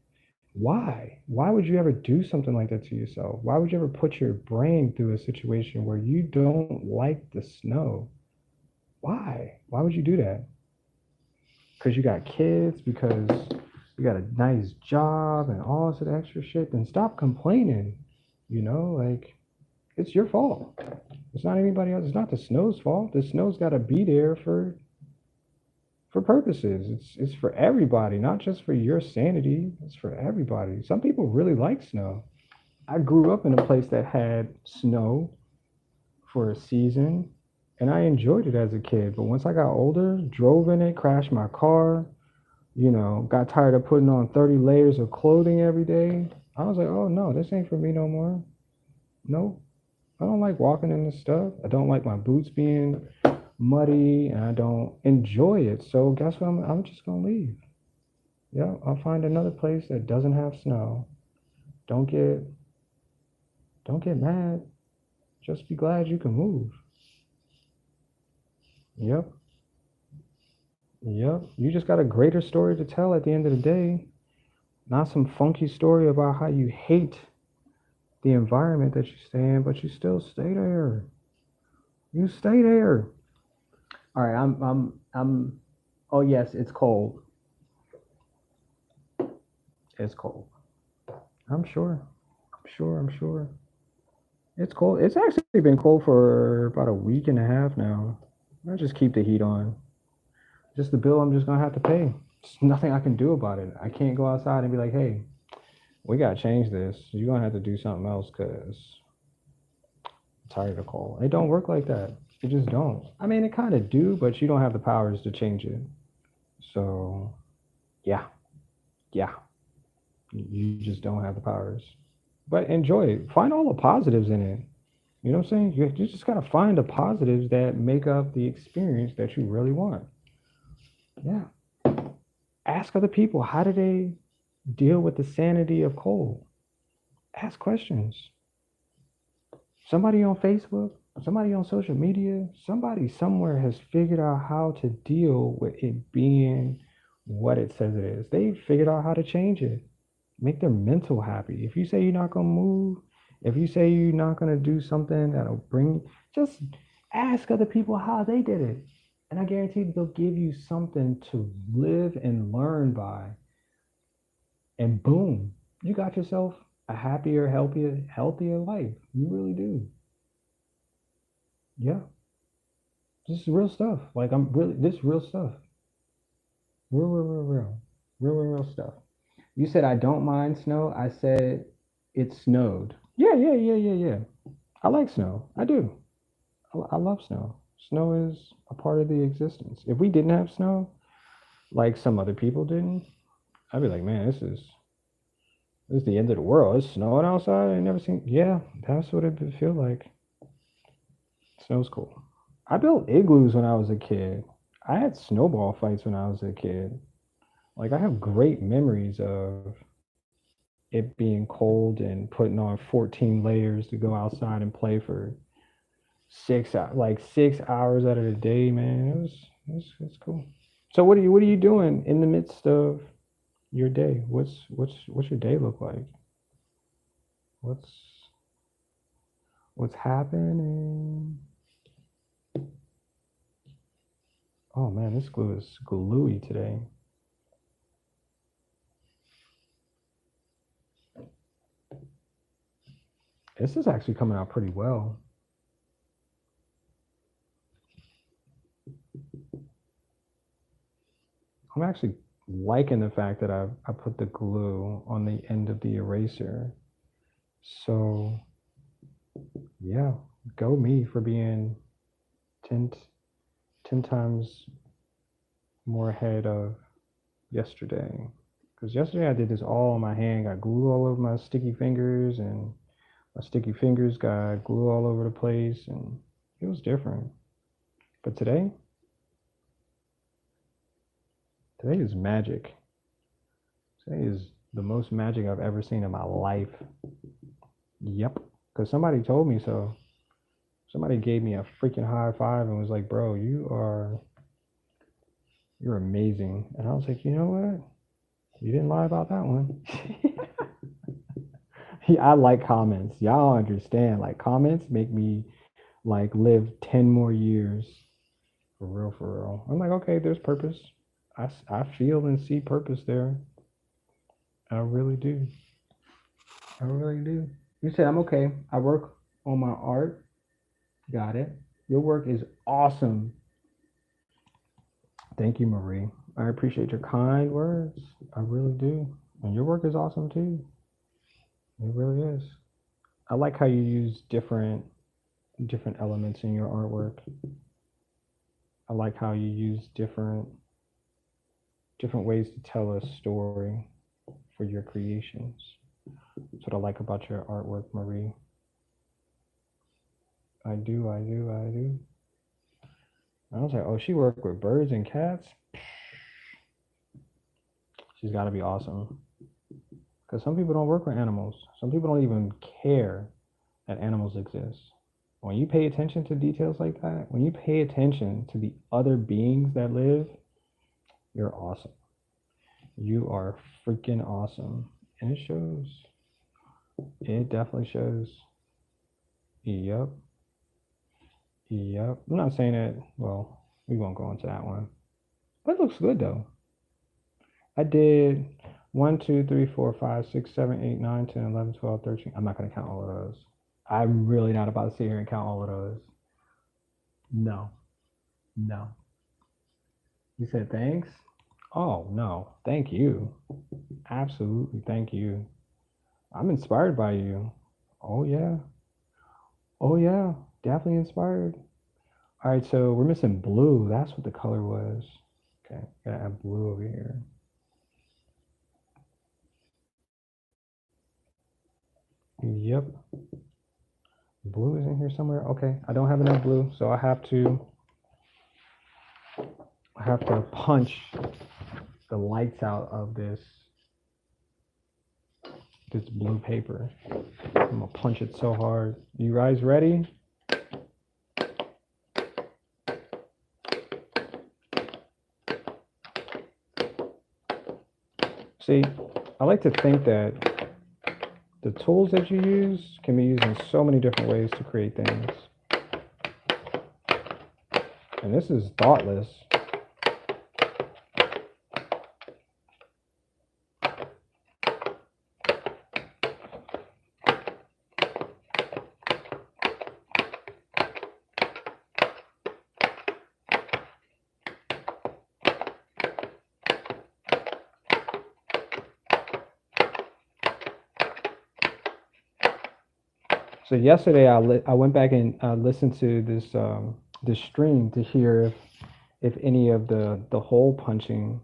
Why? Why would you ever do something like that to yourself? Why would you ever put your brain through a situation where you don't like the snow? Why? Why would you do that? Because you got kids, because you got a nice job and all this extra shit, then stop complaining. You know, like it's your fault. It's not anybody else. It's not the snow's fault. The snow's got to be there for purposes. It's for everybody, not just for your sanity. It's for everybody. Some people really like snow. I grew up in a place that had snow for a season, and I enjoyed it as a kid. But once I got older, drove in it, crashed my car, got tired of putting on 30 layers of clothing every day. I was like, oh no, this ain't for me no more. Nope. I don't like walking in this stuff. I don't like my boots being muddy and I don't enjoy it. So guess what? I'm just gonna leave. Yeah, I'll find another place that doesn't have snow. Don't get don't get mad. Just be glad you can move. Yep. Yep. You just got a greater story to tell at the end of the day. Not some funky story about how you hate the environment that you stay in, but you still stay there. You stay there. All right, oh yes, it's cold. It's cold. I'm sure. I'm sure. It's cold. It's actually been cold for about a week and a half now. I just keep the heat on. Just the bill I'm just gonna have to pay. There's nothing I can do about it. I can't go outside and be like, hey, we gotta change this. You're gonna have to do something else because I'm tired of cold. It don't work like that. It just don't. I mean, it kind of do, but you don't have the powers to change it. So, yeah, yeah, you just don't have the powers. But enjoy it. Find all the positives in it. You know what I'm saying? You just gotta find the positives that make up the experience that you really want. Yeah. Ask other people how do they deal with the sanity of cold. Ask questions. Somebody on Facebook, somebody on social media, somebody somewhere has figured out how to deal with it being what it says it is. They figured out how to change it. Make their mental happy. If you say you're not gonna move, if you say you're not gonna do something that'll bring, just ask other people how they did it. And I guarantee they'll give you something to live and learn by. And boom, you got yourself a happier, healthier life. You really do. Yeah. This is real stuff. Like I'm really this is real stuff. Real stuff. You said I don't mind snow. I said it snowed. Yeah. I like snow. I do. I love snow. Snow is a part of the existence. If we didn't have snow, like some other people didn't, I'd be like, man, this is the end of the world. It's snowing outside. I ain't never seen. Yeah, that's what it would feel like. Snow's cool. I built igloos when I was a kid. I had snowball fights when I was a kid. Like I have great memories of it being cold and putting on 14 layers to go outside and play for 6 hours out of the day, man. It's cool. So what are you doing in the midst of your day? What's your day look like? What's what's happening? Oh man, this glue is gluey today. This is actually coming out pretty well. I'm actually liking the fact that I put the glue on the end of the eraser. So yeah, go me for being 10, 10 times more ahead of yesterday. Because yesterday I did this all on my hand, got glue all over my sticky fingers, and my sticky fingers got glue all over the place, and it was different. But today is magic. Today is the most magic I've ever seen in my life. Yep. Because somebody told me so. Somebody gave me a freaking high five and was like, bro, you're amazing. And I was like, you know what? You didn't lie about that one. I like comments. Y'all understand. Like comments make me like live 10 more years. For real, for real. I'm like, okay, there's purpose. I feel and see purpose there. I really do. I really do. You said I'm okay. I work on my art. Got it. Your work is awesome. Thank you, Marie. I appreciate your kind words. I really do. And your work is awesome too. It really is. I like how you use different elements in your artwork. I like how you use different ways to tell a story for your creations. That's what I like about your artwork, Marie. I do, I do, I do. I was like, oh, she worked with birds and cats. She's got to be awesome. Because some people don't work with animals. Some people don't even care that animals exist. When you pay attention to details like that, when you pay attention to the other beings that live, you're awesome. You are freaking awesome. And it shows. It definitely shows. Yep. Yep. I'm not saying that, well, we won't go into that one. But it looks good though. I did 1, 2, 3, 4, 5, 6, 7, 8, 9, 10, 11, 12, 13. I'm not going to count all of those. I'm really not about to sit here and count all of those. No, no. You said thanks? Oh, no. Thank you. Absolutely. Thank you. I'm inspired by you. Oh, yeah. Oh, yeah. Definitely inspired. All right, so we're missing blue. That's what the color was. Okay, gotta add blue over here. Yep. Blue is in here somewhere. Okay, I don't have enough blue, so I have to punch the lights out of this blue paper. I'm gonna punch it so hard. You guys ready? See, I like to think that the tools that you use can be used in so many different ways to create things. And this is thoughtless. So yesterday I went back and listened to this stream to hear if any of the hole punching,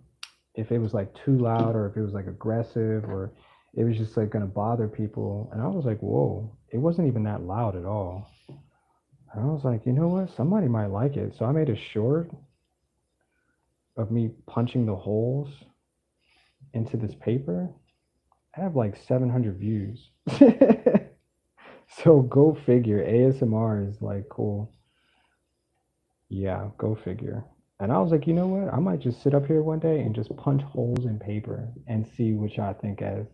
if it was like too loud or if it was like aggressive or it was just like gonna bother people. And I was like, whoa, it wasn't even that loud at all. And I was like, you know what? Somebody might like it. So I made a short of me punching the holes into this paper. I have like 700 views. So go figure. ASMR is like cool. Yeah, go figure. And I was like, you know what? I might just sit up here one day and just punch holes in paper and see what y'all think as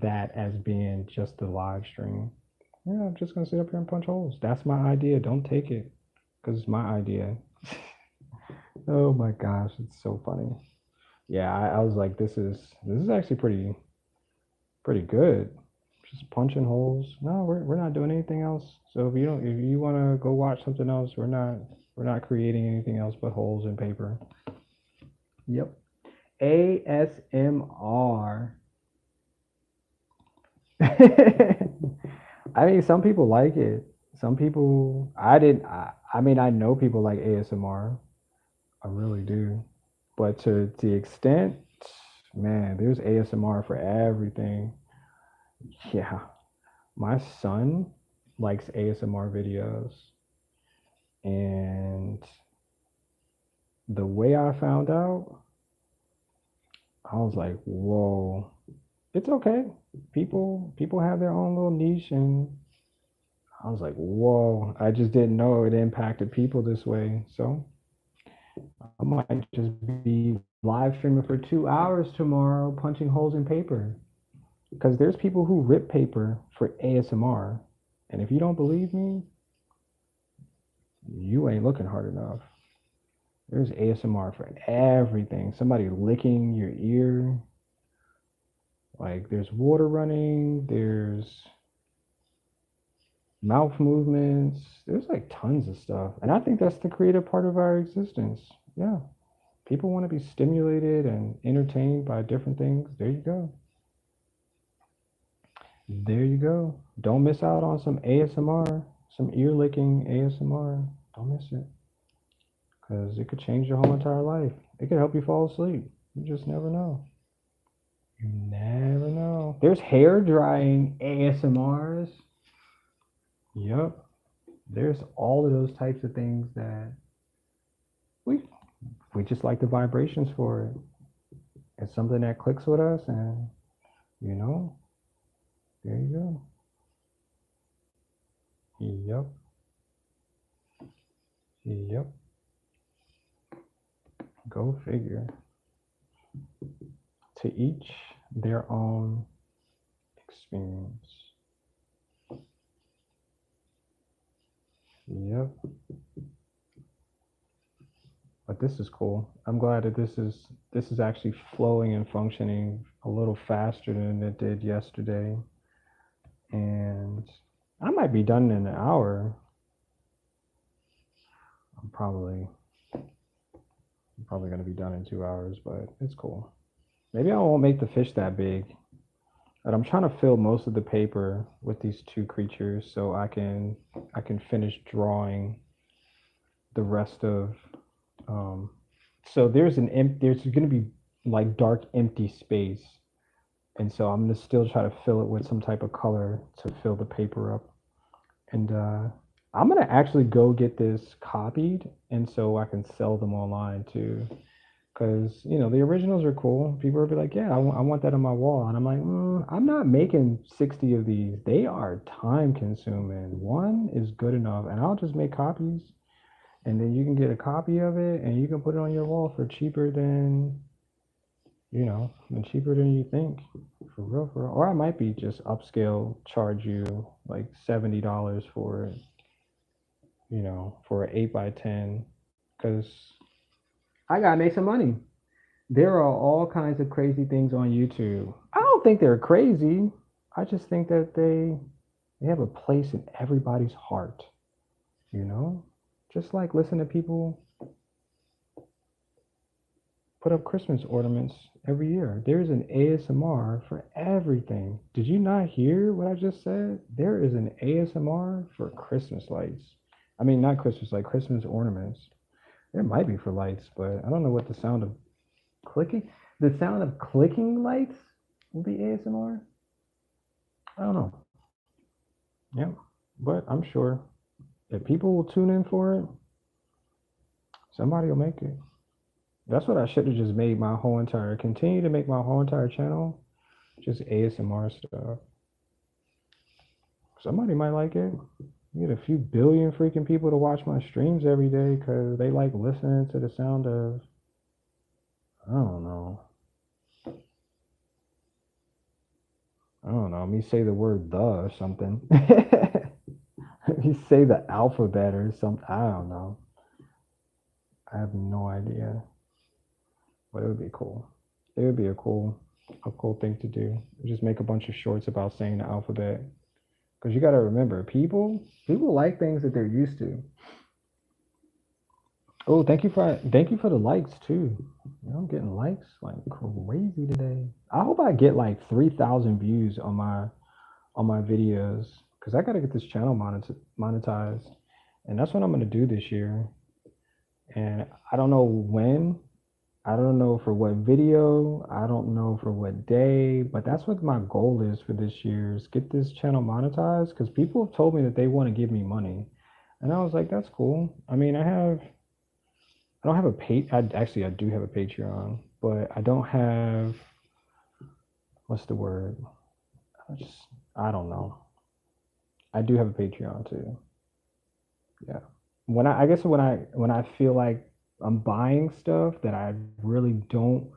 that as being just the live stream. Yeah, I'm just gonna sit up here and punch holes. That's my idea. Don't take it because it's my idea. Oh my gosh, it's so funny. Yeah, I was like, this is actually pretty good. Just punching holes. No, we're not doing anything else. So if you want to go watch something else, we're not creating anything else but holes in paper. Yep. ASMR. I mean, some people like it. Some people, I didn't. I mean, I know people like ASMR. I really do. But to the extent, man, there's ASMR for everything. Yeah. My son likes ASMR videos. And the way I found out, I was like, whoa, it's okay. People have their own little niche, and I was like, whoa, I just didn't know it impacted people this way. So I might just be live streaming for 2 hours tomorrow, punching holes in paper. Because there's people who rip paper for ASMR. And if you don't believe me, you ain't looking hard enough. There's ASMR for everything. Somebody licking your ear. Like there's water running, there's mouth movements, there's like tons of stuff. And I think that's the creative part of our existence. Yeah. People want to be stimulated and entertained by different things. There you go. There you go. Don't miss out on some ASMR, some ear licking ASMR. Don't miss it. Because it could change your whole entire life. It could help you fall asleep. You just never know. You never know. There's hair drying ASMRs. Yep. There's all of those types of things that we we just like the vibrations for it. It's something that clicks with us, and you know, there you go. Yep. Yep. Go figure. To each their own experience. Yep. But this is cool. I'm glad that this is actually flowing and functioning a little faster than it did yesterday. And I might be done in an hour. I'm probably gonna be done in 2 hours, but it's cool. Maybe I won't make the fish that big. But I'm trying to fill most of the paper with these two creatures so I can finish drawing the rest of um so there's gonna be like dark empty space. And so I'm gonna still try to fill it with some type of color to fill the paper up. And I'm gonna actually go get this copied and so I can sell them online too. Because the originals are cool. People will be like, "Yeah, I want that on my wall," and I'm like, "I'm not making 60 of these. They are time consuming. One is good enough, and I'll just make copies, and then you can get a copy of it, and you can put it on your wall for cheaper than you think, for real, for real. Or I might be just upscale, charge you like $70 for it, for an 8x10, because I gotta make some money." There are all kinds of crazy things on YouTube. I don't think they're crazy. I just think that they have a place in everybody's heart, you know? Just like listen to people put up Christmas ornaments every year. There's an ASMR for everything. Did you not hear what I just said? There is an ASMR for Christmas lights. I mean, not Christmas light, Christmas ornaments. There might be for lights, but I don't know what the sound of clicking. The sound of clicking lights will be ASMR. I don't know. Yeah, but I'm sure if people will tune in for it, somebody will make it. That's what I should have just made my whole entire, continue to make my whole entire channel, just ASMR stuff. Somebody might like it. You get a few billion freaking people to watch my streams every day because they like listening to the sound of, I don't know. I don't know. Me say the word the or something. Me say the alphabet or something. I don't know. I have no idea. But it would be cool. It would be a cool thing to do. Just make a bunch of shorts about saying the alphabet. Because you got to remember, people like things that they're used to. Oh, thank you for the likes too. You know, I'm getting likes like crazy today. I hope I get like 3,000 views on my videos because I got to get this channel monetized, and that's what I'm gonna do this year. And I don't know when. I don't know for what video. I don't know for what day, but that's what my goal is for this year is get this channel monetized because people have told me that they want to give me money. And I was like, that's cool. I mean, I don't have a I do have a Patreon, but I don't have, what's the word? I don't know. I do have a Patreon too. Yeah. I guess when I feel like I'm buying stuff that I really don't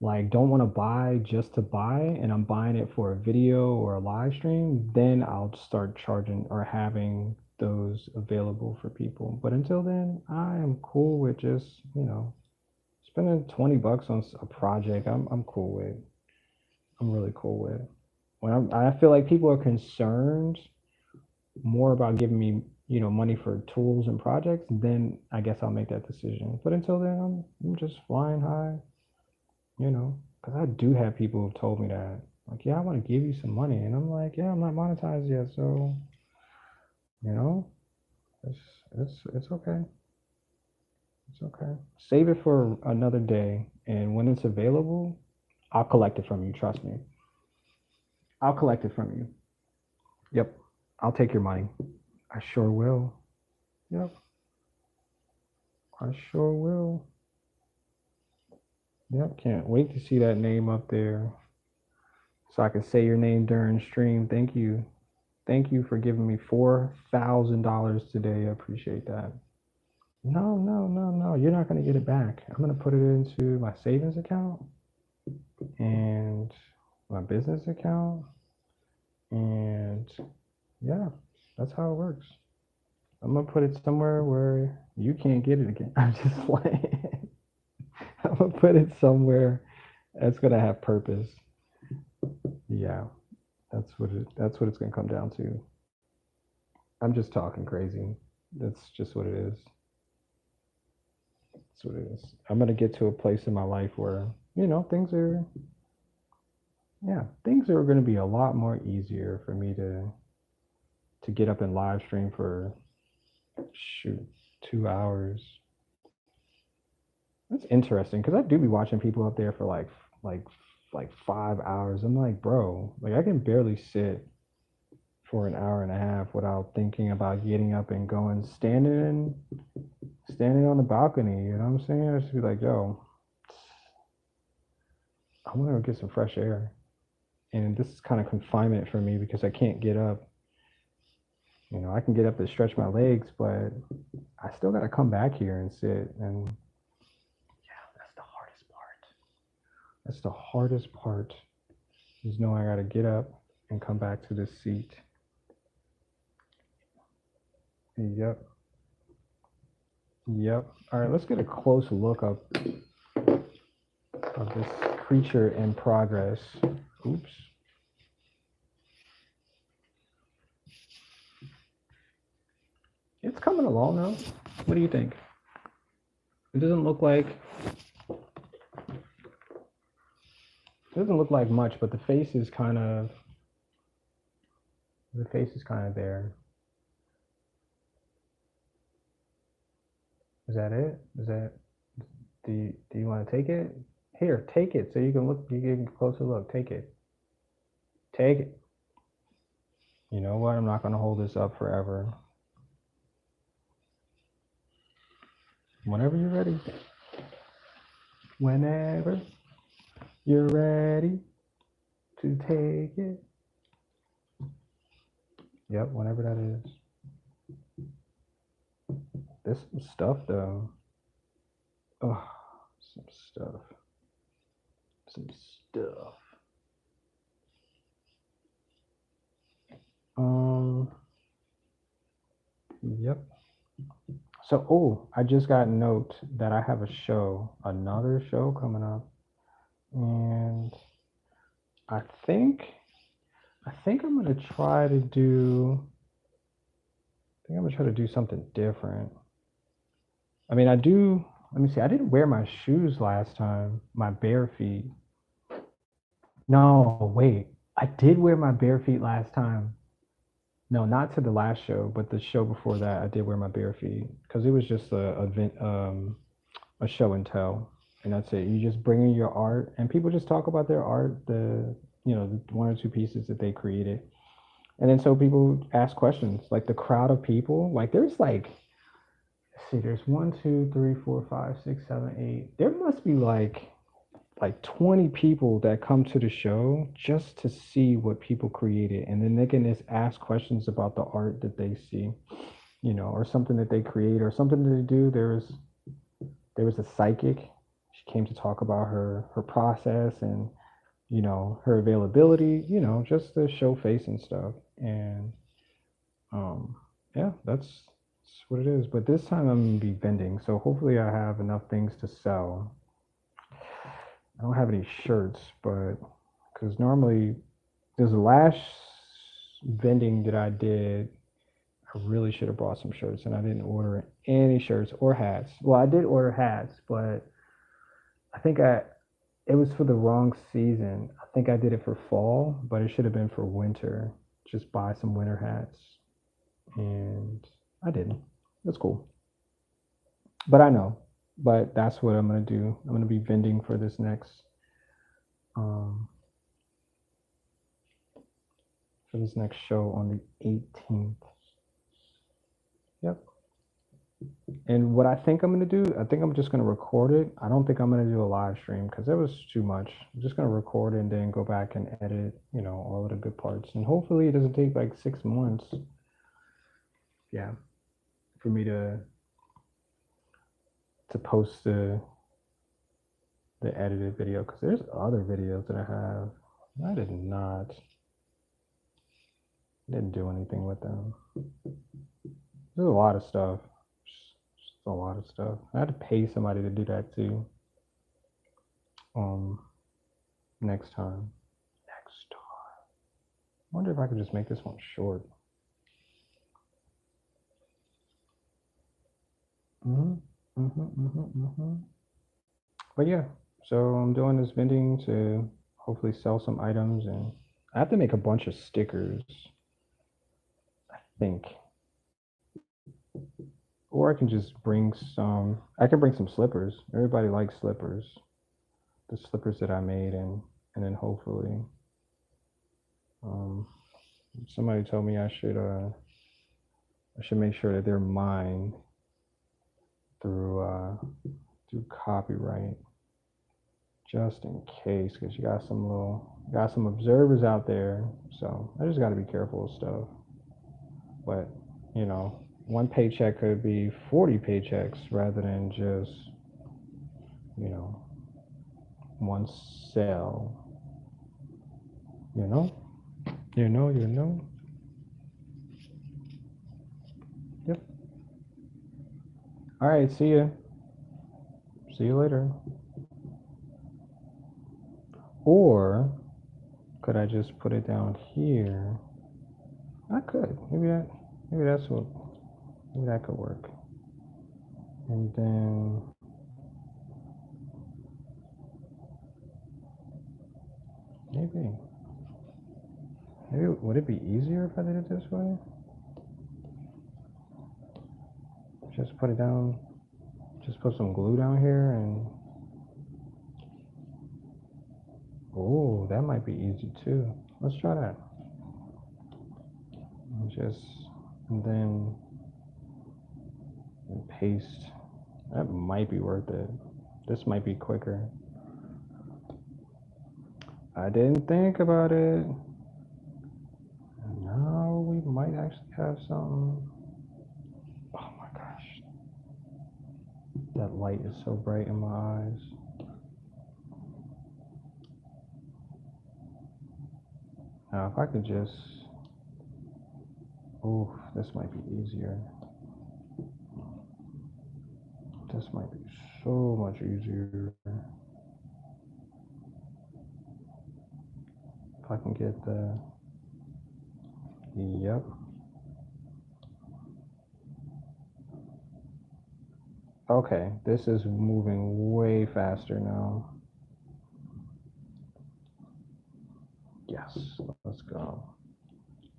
want to buy just to buy, and I'm buying it for a video or a live stream, then I'll start charging or having those available for people. But until then, I am cool with just, spending $20 on a project. I'm cool with. I'm really cool with. I feel like people are concerned more about giving me, money for tools and projects, then I guess I'll make that decision. But until then, I'm just flying high, because I do have people who've told me that, like, yeah, I want to give you some money, and I'm like, yeah, I'm not monetized yet, so, it's okay. It's okay. Save it for another day, and when it's available, I'll collect it from you. Trust me. I'll collect it from you. Yep. I'll take your money. I sure will. Yep. I sure will. Yep. Can't wait to see that name up there so I can say your name during stream. Thank you. Thank you for giving me $4,000 today. I appreciate that. No. You're not going to get it back. I'm going to put it into my savings account and my business account. And yeah, that's how it works. I'm going to put it somewhere where you can't get it again. I'm just playing. I'm going to put it somewhere that's going to have purpose. Yeah, that's what it's going to come down to. I'm just talking crazy. That's just what it is. That's what it is. I'm going to get to a place in my life where, things are going to be a lot more easier for me to get up and live stream for 2 hours. That's interesting because I do be watching people up there for like 5 hours. I'm like, bro, like I can barely sit for an hour and a half without thinking about getting up and going, standing on the balcony. You know what I'm saying? I just be like, yo, I want to get some fresh air. And this is kind of confinement for me because I can't get up. I can get up and stretch my legs, but I still got to come back here and sit. And yeah, that's the hardest part. That's the hardest part is knowing I got to get up and come back to this seat. Yep. All right, let's get a close look of this creature in progress. Oops. It's coming along now. What do you think? It doesn't look like doesn't look like much, but the face is kind of there. Is that it? Is that do you want to take it? Here, take it so you can look. You get a closer look. Take it. Take it. You know what? I'm not going to hold this up forever. Whenever you're ready. Whenever you're ready to take it. Yep, whenever that is. This stuff though. Oh, some stuff. Some stuff. Yep. So, oh, I just got a note that I have a show, another show coming up, and I think I'm gonna try to do. I think I'm gonna try to do something different. I mean, I do. Let me see. I didn't wear my shoes last time. My bare feet. No, wait. I did wear my bare feet last time. No, not to the last show, but the show before that, I did wear my bare feet because it was just a show and tell, and that's it. You just bring in your art, and people just talk about their art, the one or two pieces that they created, and then so people ask questions. Like the crowd of people, like there's like, let's see, there's 1, 2, 3, 4, 5, 6, 7, 8. There must be like 20 people that come to the show just to see what people created, and then they can just ask questions about the art that they see, or something that they create or something that they do. There was a psychic. She came to talk about her process and her availability, just to show face and stuff. And yeah, that's what it is. But this time I'm gonna be vending, so hopefully I have enough things to sell. I don't have any shirts, but because normally there's the last vending that I did, I really should have bought some shirts, and I didn't order any shirts or hats. Well, I did order hats, but I think it was for the wrong season. I think I did it for fall, but it should have been for winter. Just buy some winter hats, and I didn't. That's cool. But I know. But that's what I'm gonna do. I'm gonna be vending for this next um show on the 18th. Yep. And what I think I'm gonna do, I think I'm just gonna record it. I don't think I'm gonna do a live stream because that was too much. I'm just gonna record it and then go back and edit, all of the good parts. And hopefully it doesn't take like 6 months. Yeah, for me to post the edited video, because there's other videos that I have. I didn't do anything with them. There's a lot of stuff. Just a lot of stuff. I had to pay somebody to do that too. Next time. I wonder if I could just make this one short. But yeah, so I'm doing this vending to hopefully sell some items, and I have to make a bunch of stickers, I think. Or I can just bring some, I can bring some slippers. Everybody likes slippers. The slippers that I made, and then hopefully somebody told me I should make sure that they're mine through copyright, just in case, because you got some observers out there. So I just got to be careful with stuff. But one paycheck could be 40 paychecks rather than just one sale. You know. Yep. All right. See you. See you later. Or could I just put it down here? I could. Maybe that could work. And then Maybe. Maybe would it be easier if I did it this way? Just put it down. Just put some glue down here and. Oh, that might be easy too. Let's try that. And then paste. That might be worth it. This might be quicker. I didn't think about it. Now we might actually have something. Oh my gosh. That light is so bright in my eyes. Now if I could just. Oh, this might be easier. This might be so much easier. If I can get the. Yep. Okay, this is moving way faster now. Yes, let's go.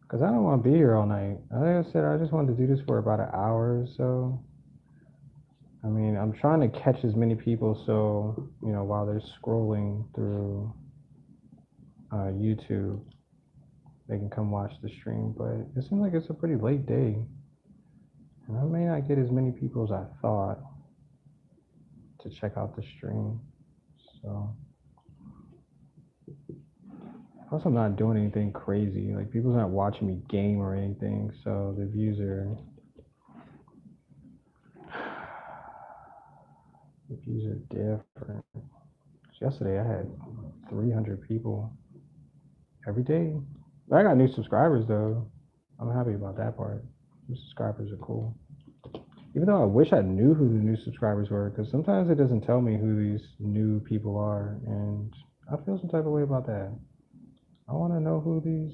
Because I don't want to be here all night. Like I said, I just wanted to do this for about an hour or so. I mean, I'm trying to catch as many people so, while they're scrolling through YouTube, they can come watch the stream. But it seems like it's a pretty late day. And I may not get as many people as I thought to check out the stream. So. Plus, I'm not doing anything crazy. Like, people's not watching me game or anything, so the views are different. Yesterday, I had 300 people every day. I got new subscribers though. I'm happy about that part. New subscribers are cool. Even though I wish I knew who the new subscribers were, because sometimes it doesn't tell me who these new people are, and I feel some type of way about that. I want to know who these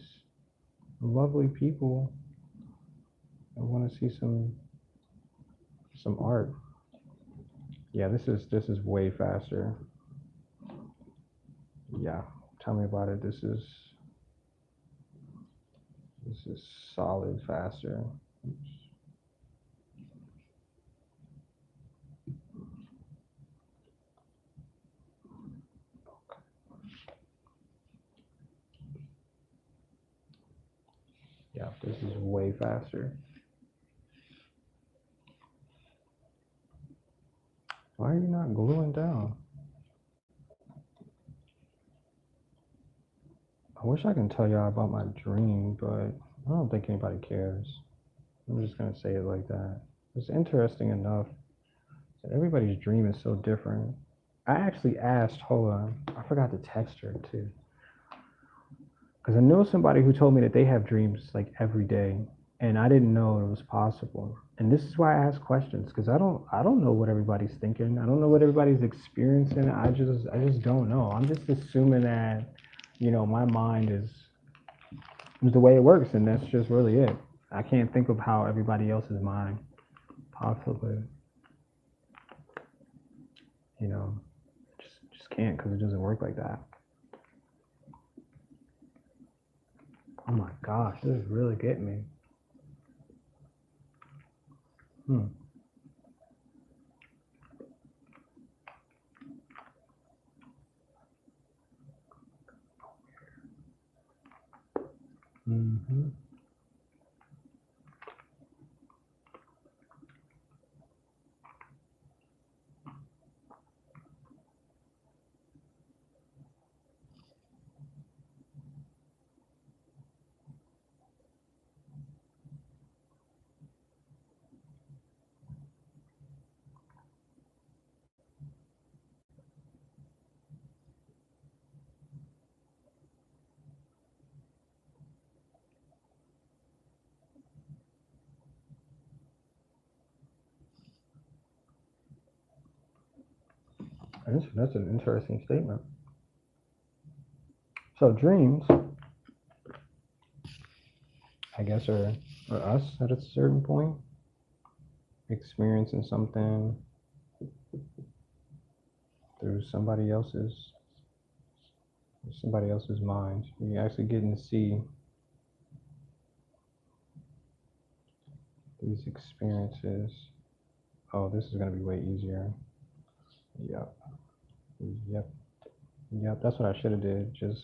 lovely people. I want to see some art. Yeah, this is way faster. Yeah, tell me about it. This is solid faster. Oops. Yeah, this is way faster. Why are you not gluing down? I wish I can tell y'all about my dream, but I don't think anybody cares. I'm just gonna say it like that. It's interesting enough that everybody's dream is so different. I actually asked, hold on, I forgot to text her too. Because I know somebody who told me that they have dreams like every day, and I didn't know it was possible. And this is why I ask questions, because I don't know what everybody's thinking. I don't know what everybody's experiencing. I just don't know. I'm just assuming that, my mind is the way it works, and that's just really it. I can't think of how everybody else's mind possibly, just can't, because it doesn't work like that. Oh my gosh, this is really getting me. Mm-hmm. That's an interesting statement. So dreams, I guess, are us at a certain point experiencing something through somebody else's somebody else's mind. You're actually getting to see these experiences. Oh, this is going to be way easier. Yep. Yep. Yep. That's what I should have did. Just,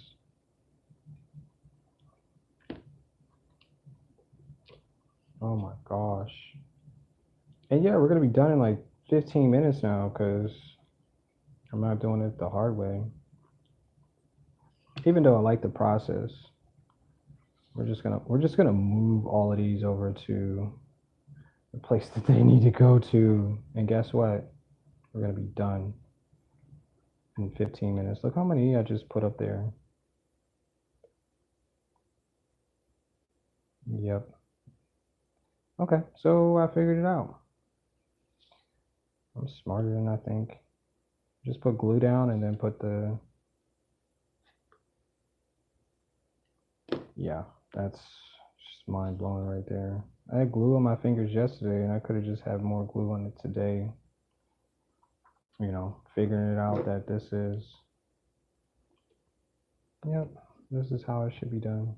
oh my gosh. And yeah, we're going to be done in like 15 minutes now because I'm not doing it the hard way. Even though I like the process, we're just gonna move all of these over to the place that they need to go to. And guess what? We're gonna be done in 15 minutes. Look how many I just put up there. Yep. Okay, so I figured it out. I'm smarter than I think. Just put glue down and then put the, yeah, that's just mind blowing right there. I had glue on my fingers yesterday and I could have just had more glue on it today. You know, figuring it out that this is, yep, this is how it should be done.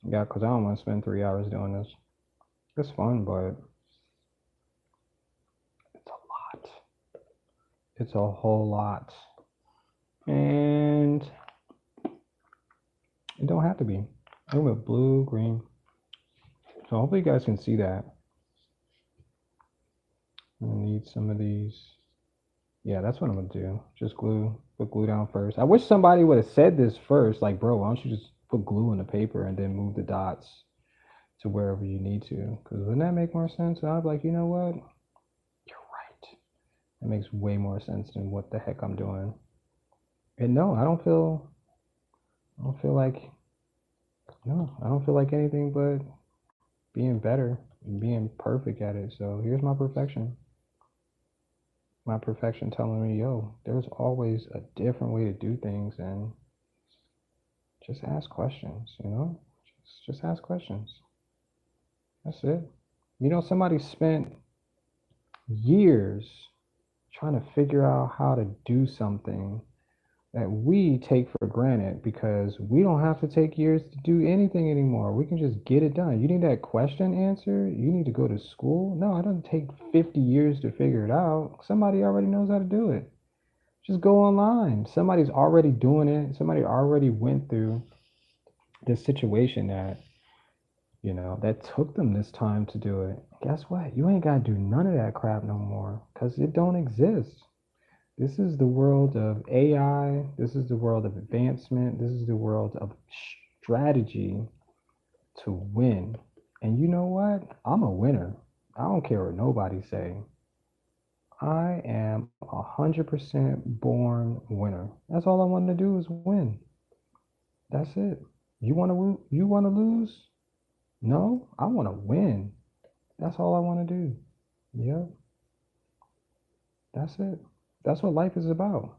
Yeah, because I don't want to spend 3 hours doing this. It's fun, but it's a lot. It's a whole lot. And it don't have to be. I went blue, green. So hopefully you guys can see that. I'm gonna need some of these. Yeah, that's what I'm gonna do. Just put glue down first. I wish somebody would have said this first, like, bro, why don't you just put glue on the paper and then move the dots to wherever you need to? Because wouldn't that make more sense? And I'd be like, you know what? You're right. It makes way more sense than what the heck I'm doing. And no, I don't feel like, no, I don't feel like anything but being better and being perfect at it. So here's my perfection. My perfection telling me, yo, there's always a different way to do things, and just ask questions, you know? Just ask questions. That's it. You know, somebody spent years trying to figure out how to do something that we take for granted because we don't have to take years to do anything anymore. We can just get it done. You need that question answered? You need to go to school? No, it doesn't take 50 years to figure it out. Somebody already knows how to do it. Just go online. Somebody's already doing it. Somebody already went through this situation that, you know, that took them this time to do it. Guess what? You ain't got to do none of that crap no more because it don't exist. This is the world of AI. This is the world of advancement. This is the world of strategy to win. And you know what? I'm a winner. I don't care what nobody say. I am 100% born winner. That's all I want to do is win. That's it. You want to lose? No, I want to win. That's all I want to do. Yep. That's it. That's what life is about.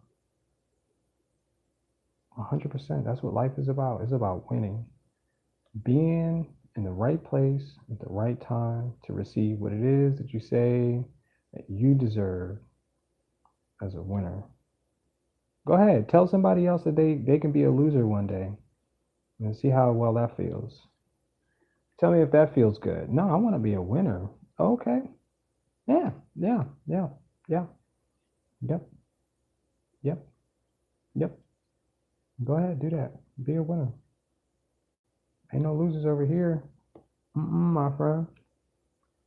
100%. That's what life is about. It's about winning. Being in the right place at the right time to receive what it is that you say that you deserve as a winner. Go ahead. Tell somebody else that they can be a loser one day and see how well that feels. Tell me if that feels good. No, I want to be a winner. Okay. Yeah. Yeah. Yeah. Yeah. Yep. Yep. Yep. Go ahead. Do that. Be a winner. Ain't no losers over here. My friend.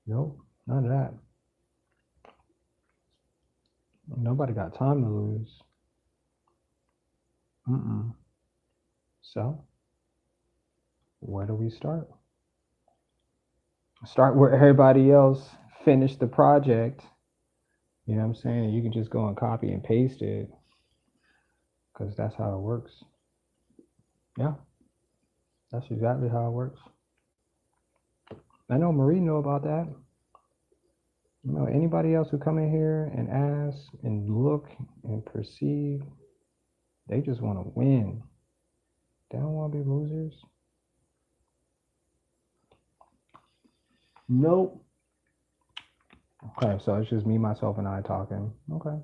Nope. None of that. Nobody got time to lose. So, where do we start? Start where everybody else finished the project. You know what I'm saying? And you can just go and copy and paste it because that's how it works. Yeah, that's exactly how it works. I know Marie know about that. You know, anybody else who come in here and ask and look and perceive, they just want to win. They don't want to be losers. Nope. Okay, so it's just me, myself, and I talking. Okay.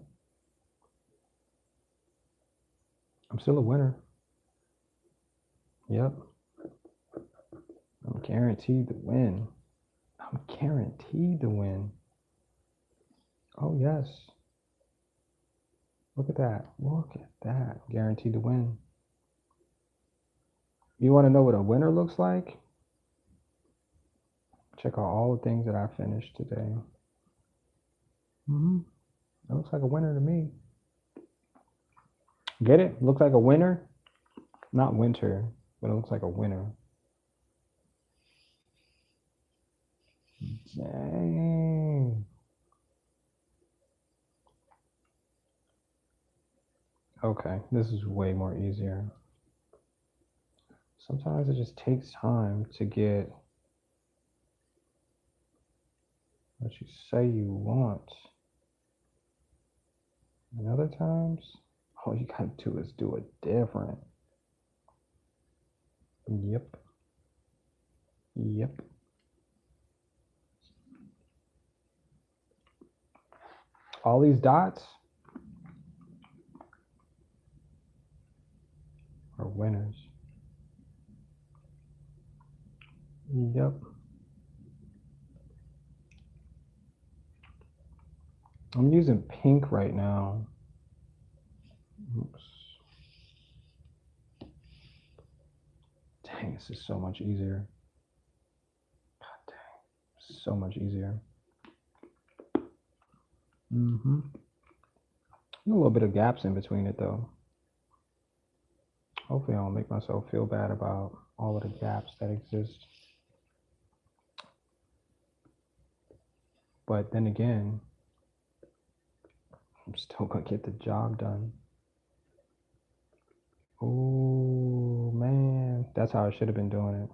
I'm still a winner. Yep. I'm guaranteed to win. I'm guaranteed to win. Oh, yes. Look at that. Look at that. Guaranteed to win. You want to know what a winner looks like? Check out all the things that I finished today. It looks like a winner to me. Get it? Looks like a winner? Not winter, but it looks like a winner. Dang. Okay, this is way more easier. Sometimes it just takes time to get what you say you want. And other times, all you gotta do is do it different. Yep. Yep. All these dots are winners. Yep. I'm using pink right now. Oops. Dang, this is so much easier. God dang, so much easier. A little bit of gaps in between it though. Hopefully I don't make myself feel bad about all of the gaps that exist. But then again, I'm still gonna get the job done. Oh man, that's how I should have been doing it.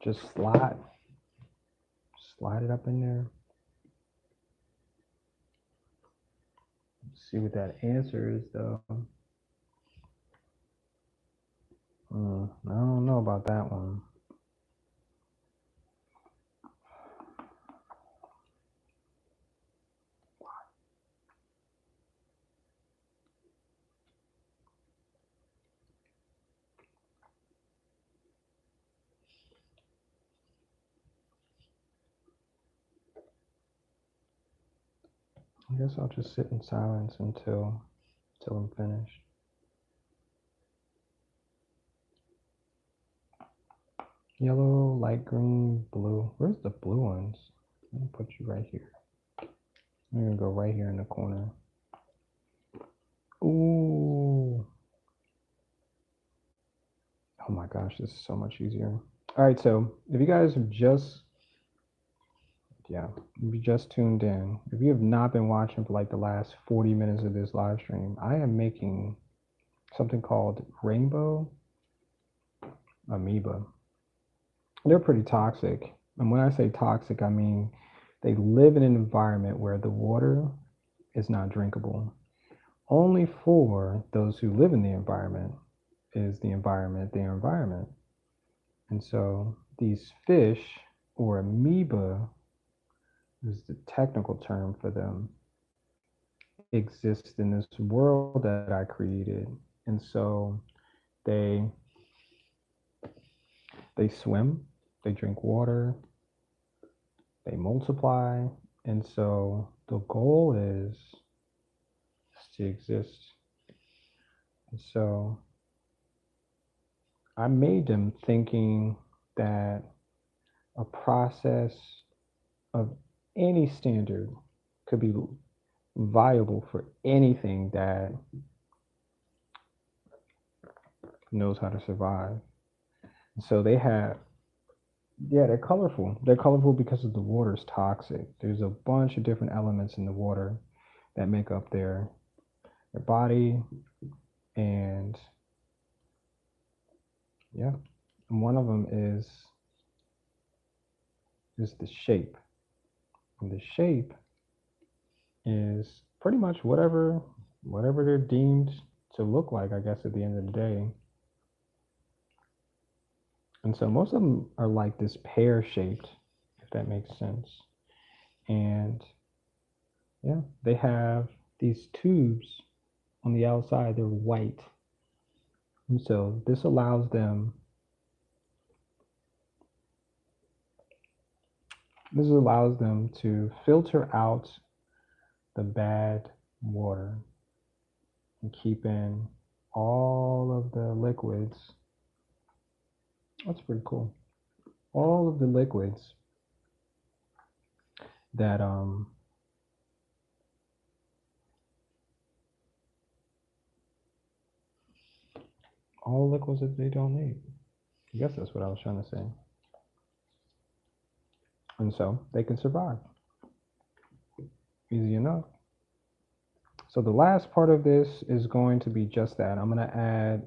Just slide it up in there. Let's see what that answer is though. I don't know about that one. I guess I'll just sit in silence until I'm finished. Yellow, light green, blue. Where's the blue ones? Let me put you right here. I'm gonna go right here in the corner. Ooh. Oh my gosh, this is so much easier. All right, so if you guys have just if you just tuned in, if you have not been watching for like the last 40 minutes of this live stream, I am making something called rainbow amoeba. They're pretty toxic. And when I say toxic, I mean they live in an environment where the water is not drinkable. Only for those who live in the environment is the environment their environment. And so these fish, or amoeba is the technical term for them, exist in this world that I created. And so they swim, they drink water, they multiply. And so the goal is to exist. And so I made them thinking that a process of any standard could be viable for anything that knows how to survive. And so they have, they're colorful. They're colorful because of the water's toxic. There's a bunch of different elements in the water that make up their body, and yeah, and one of them is the shape. And the shape is pretty much whatever they're deemed to look like, I guess, at the end of the day. And so most of them are like this pear shaped, if that makes sense. And yeah, they have these tubes on the outside, they're white. And so this allows them to filter out the bad water and keep in all of the liquids. That's pretty cool. All of the liquids that all liquids that they don't need. I guess that's what I was trying to say. And so they can survive. Easy enough. So the last part of this is going to be just that. I'm gonna add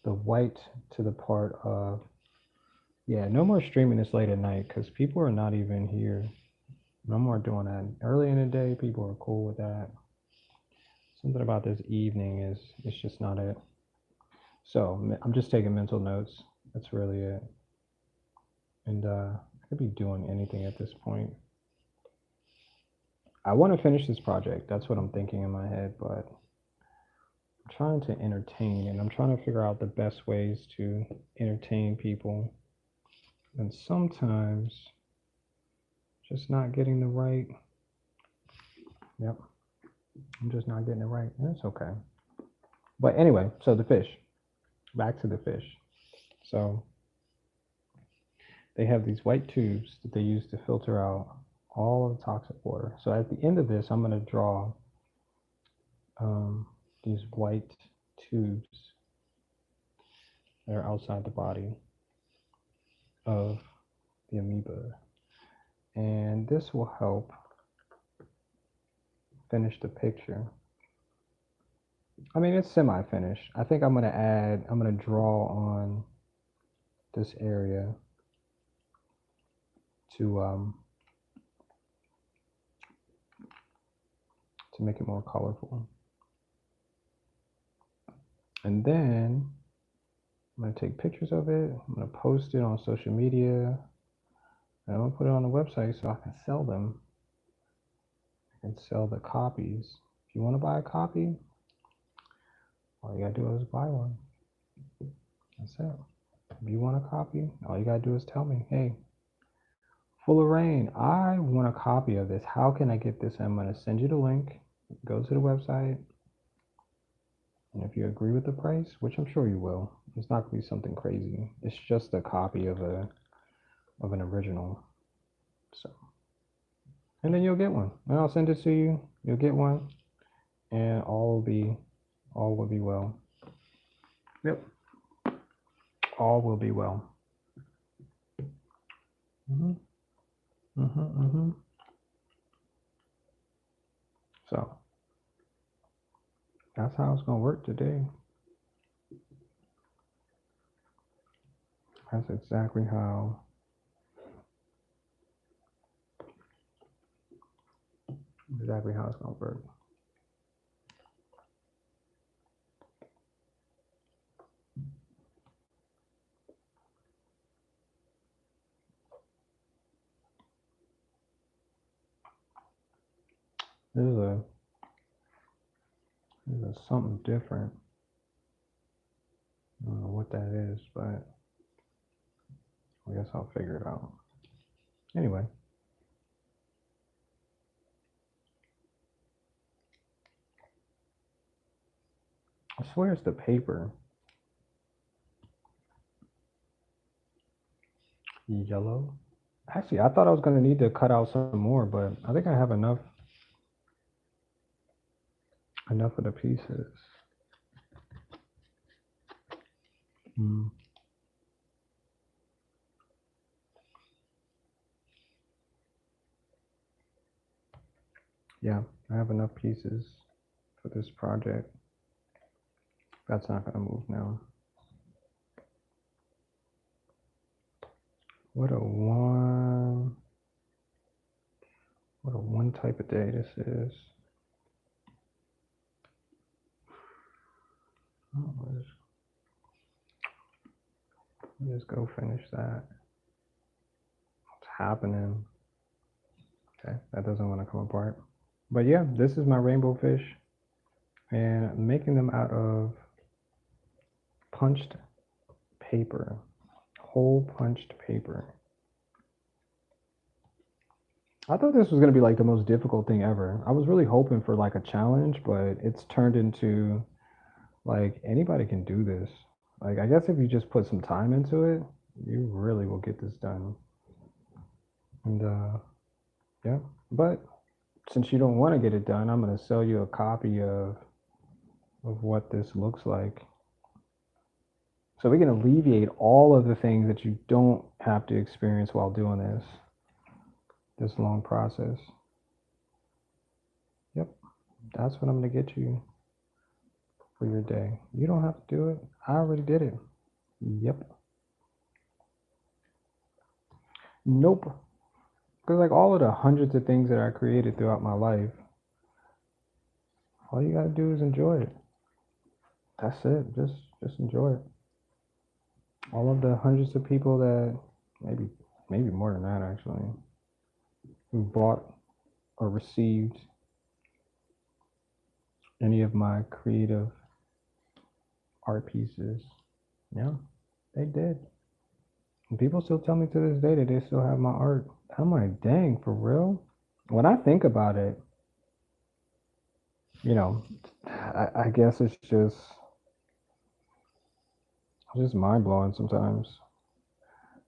the white to the part of, yeah, no more streaming this late at night because people are not even here. No more doing that. Early in the day, people are cool with that. Something about this evening it's just not it. So I'm just taking mental notes. That's really it. And I could be doing anything at this point. I want to finish this project. That's what I'm thinking in my head, but I'm trying to entertain and I'm trying to figure out the best ways to entertain people. And sometimes just not getting the right. Yep. I'm just not getting it right. That's okay. But anyway, so the fish. Back to the fish. So they have these white tubes that they use to filter out all of the toxic water. So at the end of this, I'm going to draw these white tubes that are outside the body of the amoeba. And this will help finish the picture. I mean, it's semi-finished. I think I'm going to draw on this area to make it more colorful. And then I'm going to take pictures of it. I'm going to post it on social media. And I'm going to put it on the website so I can sell them. I can sell the copies. If you want to buy a copy, all you got to do is buy one. That's it. If you want a copy, all you got to do is tell me, hey, Full of Rain, I want a copy of this. How can I get this? I'm going to send you the link. Go to the website. And if you agree with the price, which I'm sure you will, it's not going to be something crazy. It's just a copy of an original. So, and then you'll get one. And I'll send it to you. You'll get one, and all will be well. Yep. All will be well. So that's how it's gonna work today. That's exactly how it's gonna work. This is something different. I don't know what that is, but I guess I'll figure it out. Anyway. I swear it's the paper. Yellow. Actually, I thought I was going to need to cut out some more, but I think I have enough of the pieces. Yeah, I have enough pieces for this project. That's not going to move now. What a one type of day this is. Just go finish that. What's happening? Okay, that doesn't want to come apart. But yeah, this is my rainbow fish, and I'm making them out of punched paper, whole punched paper. I thought this was going to be like the most difficult thing ever. I was really hoping for like a challenge, but it's turned into like anybody can do this. Like, I guess if you just put some time into it, you really will get this done. And yeah, but since you don't want to get it done, I'm going to sell you a copy of what this looks like. So we can alleviate all of the things that you don't have to experience while doing this long process. Yep, that's what I'm going to get you for your day. You don't have to do it. I already did it. Yep. Nope. Because like all of the hundreds of things that I created throughout my life, all you gotta do is enjoy it. That's it. Just enjoy it. All of the hundreds of people that maybe more than that actually, who bought or received any of my creative art pieces. Yeah, they did. And people still tell me to this day that they still have my art. I'm like, dang, for real? When I think about it, you know, I guess it's just mind blowing sometimes.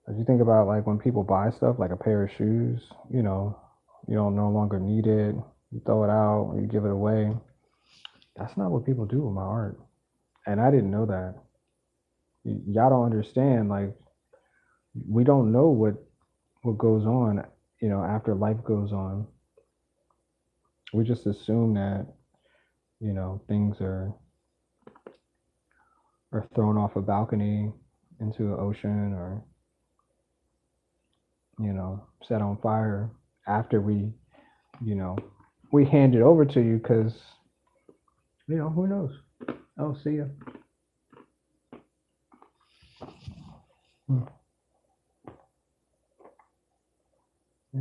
If you think about like when people buy stuff like a pair of shoes, you don't no longer need it, you throw it out, or you give it away. That's not what people do with my art. And I didn't know that. Y'all don't understand, like we don't know what goes on, after life goes on. We just assume that, things are thrown off a balcony into an ocean or, set on fire after you know, we hand it over to you because, who knows? Oh, see ya. Yeah.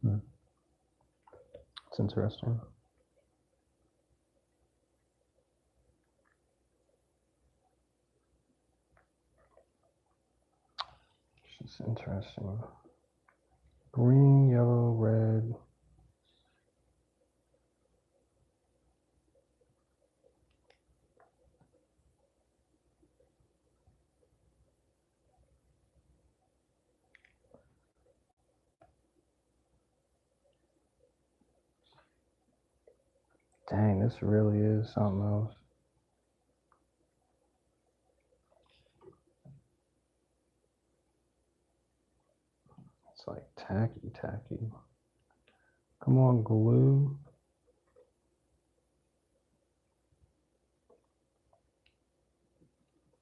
Hmm. It's interesting. It's interesting. Green, yellow, red. Dang, this really is something else. It's like tacky. Come on, glue.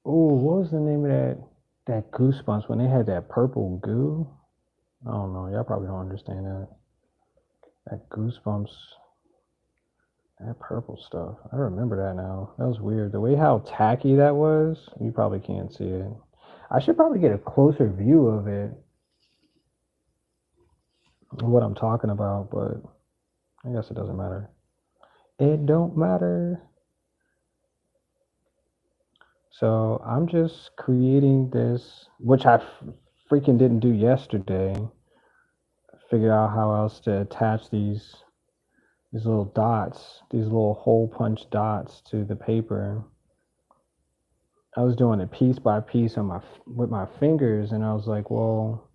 Oh, what was the name of that Goosebumps when they had that purple goo? I don't know. Y'all probably don't understand that. That Goosebumps, that purple stuff. I remember that now. That was weird. The way how tacky that was, you probably can't see it. I should probably get a closer view of it, what I'm talking about, but I guess it doesn't matter. It don't matter. So I'm just creating this, which I freaking didn't do yesterday. Figure out how else to attach these little dots, these little hole punch dots to the paper. I was doing it piece by piece with my fingers, and I was like, well,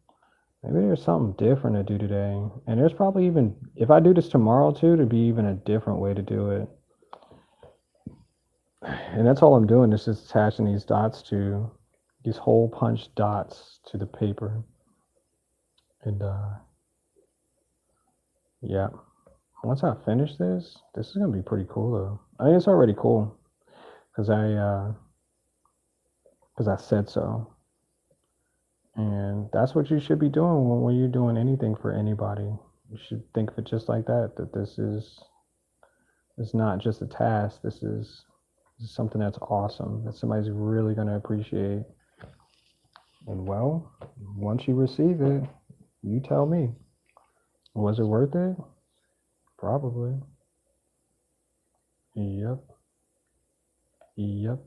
Maybe there's something different to do today. And there's probably even, if I do this tomorrow too, to be even a different way to do it. And that's all I'm doing is just attaching these dots to these hole punch dots to the paper. And yeah, once I finish this is gonna be pretty cool though. I mean, it's already cool because I said so. And that's what you should be doing when you're doing anything for anybody. You should think of it just like that, that this is it's not just a task. This is something that's awesome that somebody's really going to appreciate. And well, once you receive it, you tell me. Was it worth it? Probably. Yep. Yep.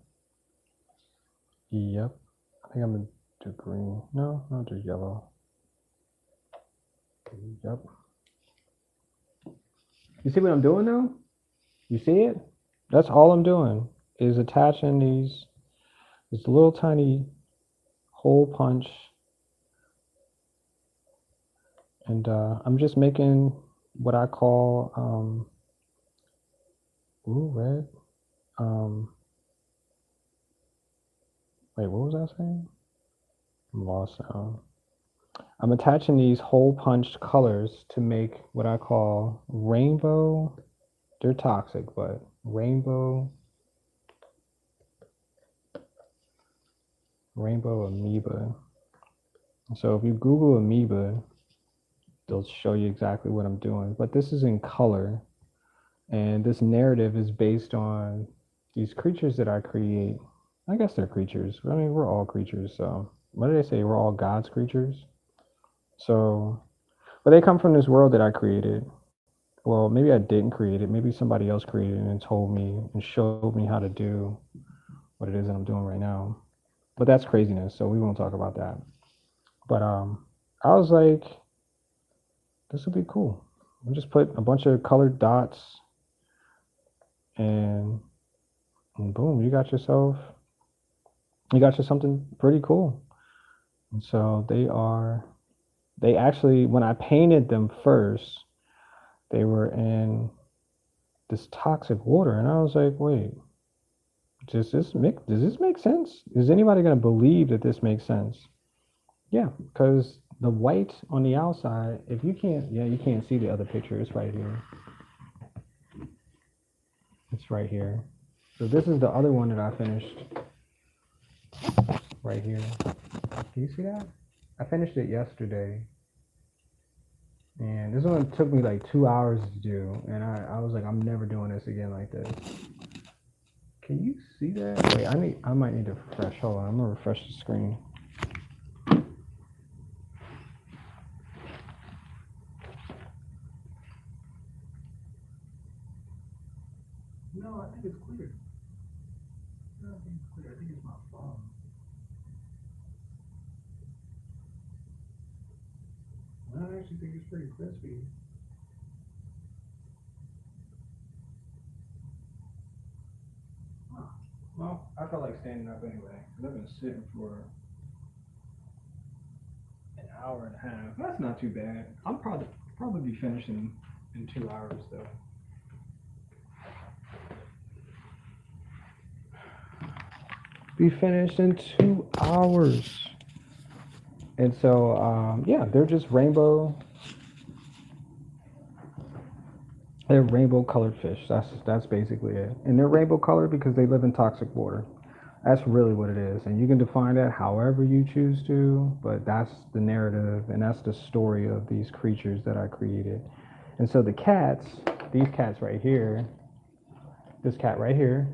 Yep. I think I'm going to do green. No, I'll do yellow. Yep. You see what I'm doing now? You see it? That's all I'm doing is attaching these little tiny hole punch, and I'm just making what I call red. Um, Wait, what was I saying? I'm lost now. I'm attaching these hole punched colors to make what I call rainbow. They're toxic, but rainbow amoeba. So if you Google amoeba, they'll show you exactly what I'm doing. But this is in color, and this narrative is based on these creatures that I create. I guess they're creatures. I mean, we're all creatures. So what do they say? We're all God's creatures. So, but they come from this world that I created. Well, maybe I didn't create it. Maybe somebody else created it and told me and showed me how to do what it is that I'm doing right now. But that's craziness, so we won't talk about that. But I was like, this would be cool. I'll just put a bunch of colored dots, and, and boom, you got you something pretty cool. And so they actually, when I painted them first, they were in this toxic water, and I was like, wait, does this make sense? Is anybody going to believe that this makes sense? Yeah, because the white on the outside, if you can't, yeah, you can't see the other picture. It's right here. It's right here. So this is the other one that I finished right here. Can you see that? I finished it yesterday. And this one took me like 2 hours to do. And I was like, I'm never doing this again like this. Can you see that? Wait, I might need to refresh. Hold on, I'm gonna refresh the screen. No, I think it's clear. No, I think it's clear. I think it's my phone. I actually think it's pretty crispy. Huh. Well, I felt like standing up anyway. I've been sitting for an hour and a half. That's not too bad. I'll probably be finishing in 2 hours though. Be finished in 2 hours. And so yeah, they're just rainbow. They're rainbow colored fish. That's basically it. And they're rainbow colored because they live in toxic water. That's really what it is. And you can define that however you choose to, but that's the narrative and that's the story of these creatures that I created. And so the cats, these cats right here, this cat right here,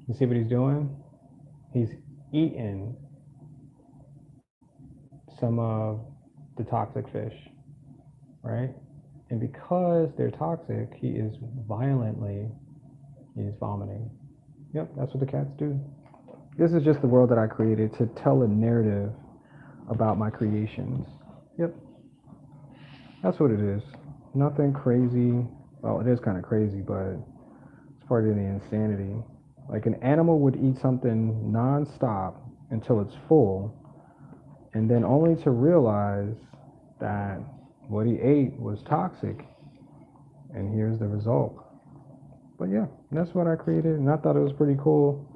you see what he's doing? He's eating some of the toxic fish, right? And because they're toxic, he is he's vomiting. Yep, that's what the cats do. This is just the world that I created to tell a narrative about my creations. Yep, that's what it is. Nothing crazy. Well, it is kind of crazy, but it's part of the insanity. Like an animal would eat something nonstop until it's full, And then only to realize that what he ate was toxic. And here's the result. But yeah, that's what I created. And I thought it was pretty cool,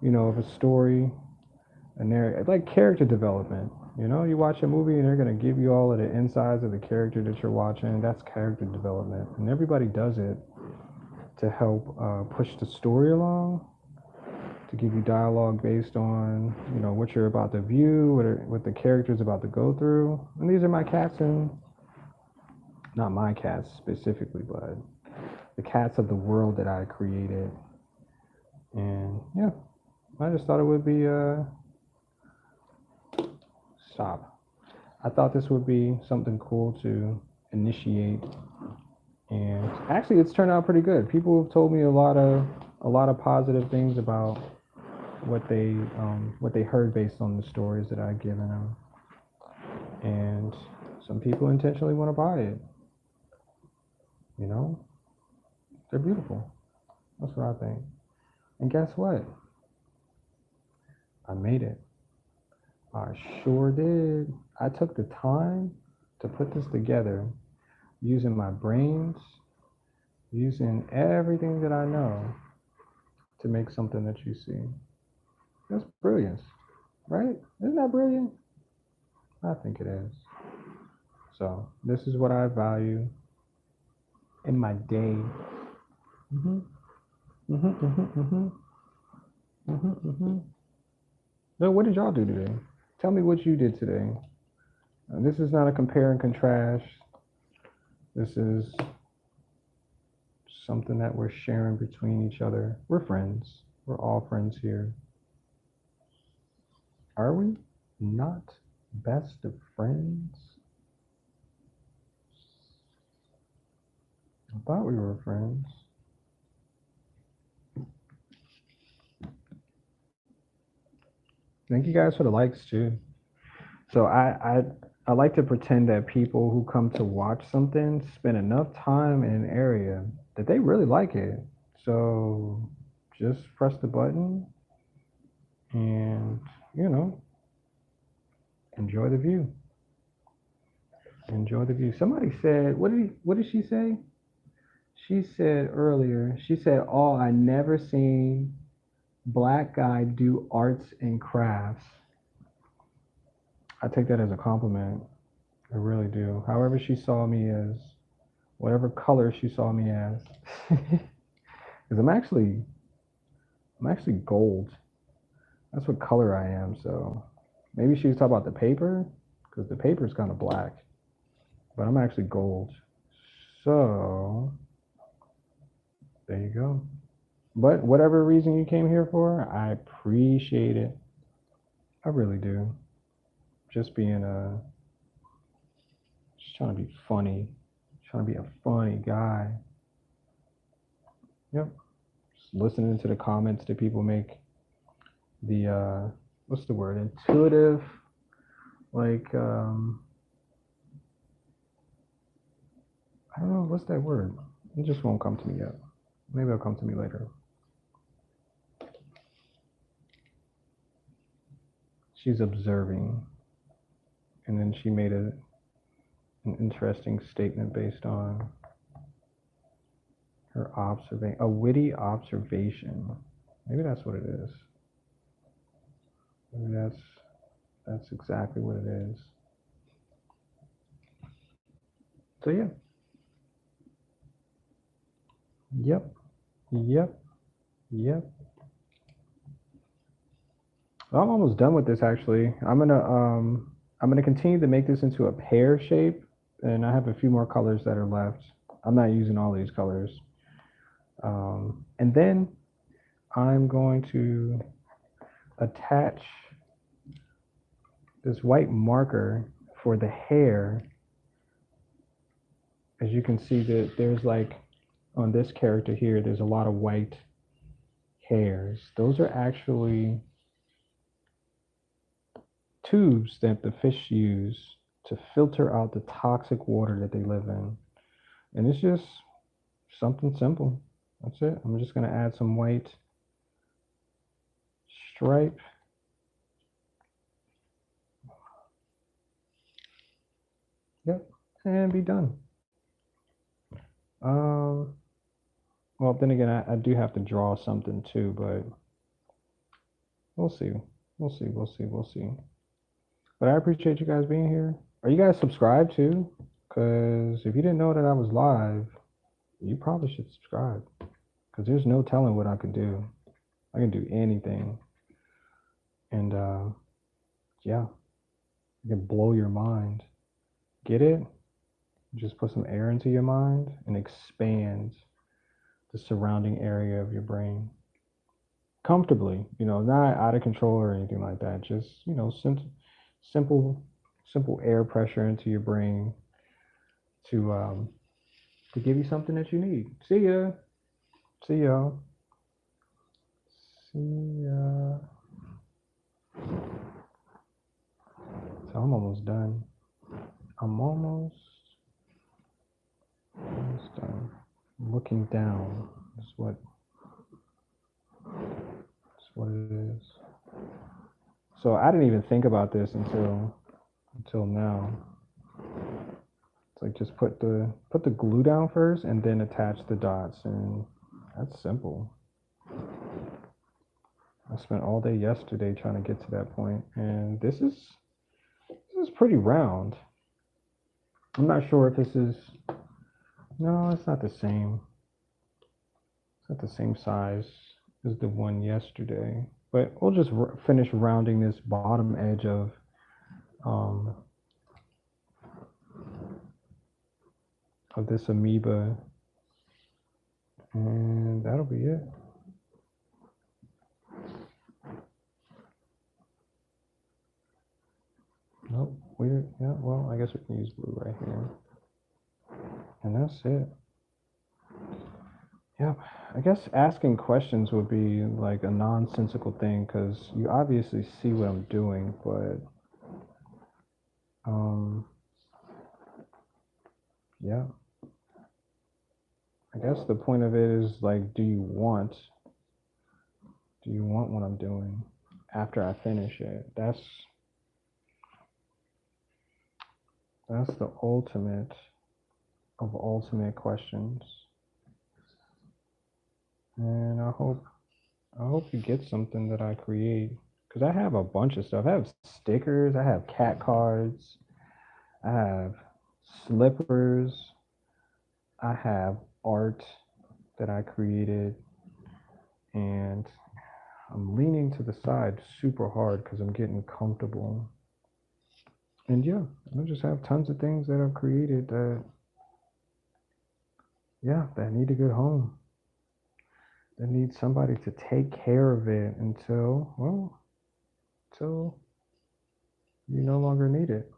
of a story, and there, like character development. You watch a movie and they're going to give you all of the insides of the character that you're watching. That's character development. And everybody does it to help push the story along, to give you dialogue based on, what you're about to view, what the character's about to go through. And these are my cats, and not my cats specifically, but the cats of the world that I created. And yeah, I just thought it would be stop. I thought this would be something cool to initiate, and actually, it's turned out pretty good. People have told me a lot of positive things about what they heard based on the stories that I've given them, and some people intentionally want to buy it. They're beautiful. That's what I think. And guess what? I made it. I sure did. I took the time to put this together using my brains, using everything that I know to make something that you see. That's brilliance, right? Isn't that brilliant? I think it is. So this is what I value in my day. Mm-hmm. Mm-hmm. Mm-hmm. Mm-hmm. Mm-hmm. Mm-hmm. So what did y'all do today? Tell me what you did today. This is not a compare and contrast. This is something that we're sharing between each other. We're friends. We're all friends here. Are we not best of friends? I thought we were friends. Thank you guys for the likes too. So I like to pretend that people who come to watch something spend enough time in an area that they really like it. So just press the button and enjoy the view. Enjoy the view. Somebody said, what did she say? She said earlier, "Oh, I never seen black guy do arts and crafts." I take that as a compliment. I really do. However she saw me as, whatever color she saw me as. Because I'm actually gold. That's what color I am. So maybe she was talking about the paper, because the paper is kind of black, but I'm actually gold. So there you go. But whatever reason you came here for, I appreciate it. I really do. Just being just trying to be funny, trying to be a funny guy. Yep. Just listening to the comments that people make. The what's the word? Intuitive, like I don't know what's that word. It just won't come to me yet. Maybe it'll come to me later. She's observing, and then she made an interesting statement based on her observation, a witty observation. Maybe that's what it is. Maybe that's exactly what it is. So yeah. Yep. Yep. Yep. I'm almost done with this actually. I'm gonna continue to make this into a pear shape, and I have a few more colors that are left. I'm not using all these colors. And then I'm going to attach this white marker for the hair. As you can see that there's like on this character here, there's a lot of white hairs. Those are actually tubes that the fish use to filter out the toxic water that they live in. And it's just something simple. That's it. I'm just going to add some white stripe. and be done. Well, then again, I do have to draw something too, but we'll see. We'll see. But I appreciate you guys being here. Are you guys subscribed too? Because if you didn't know that I was live, you probably should subscribe. Because there's no telling what I can do. I can do anything. And yeah, I can blow your mind. Get it? Just put some air into your mind and expand the surrounding area of your brain comfortably, not out of control or anything like that. Just, simple, simple air pressure into your brain to give you something that you need. See ya. See y'all. See ya. So I'm almost done. I'm almost done. Looking down is what it is. So I didn't even think about this until now. It's like just put the glue down first and then attach the dots, and that's simple. I spent all day yesterday trying to get to that point, and this is pretty round. I'm not sure if this is, no, it's not the same. It's not the same size as the one yesterday, but we'll just finish rounding this bottom edge of this amoeba, and that'll be it. Nope, weird. Yeah, well, I guess we can use blue right here. And that's it. Yep. I guess asking questions would be like a nonsensical thing because you obviously see what I'm doing, but yeah. I guess the point of it is like, do you want what I'm doing after I finish it? That's the ultimate of ultimate questions. And I hope you get something that I create, because I have a bunch of stuff. I have stickers, I have cat cards, I have slippers, I have art that I created, and I'm leaning to the side super hard because I'm getting comfortable. And yeah, I just have tons of things that I've created that need a good home. That need somebody to take care of it until you no longer need it.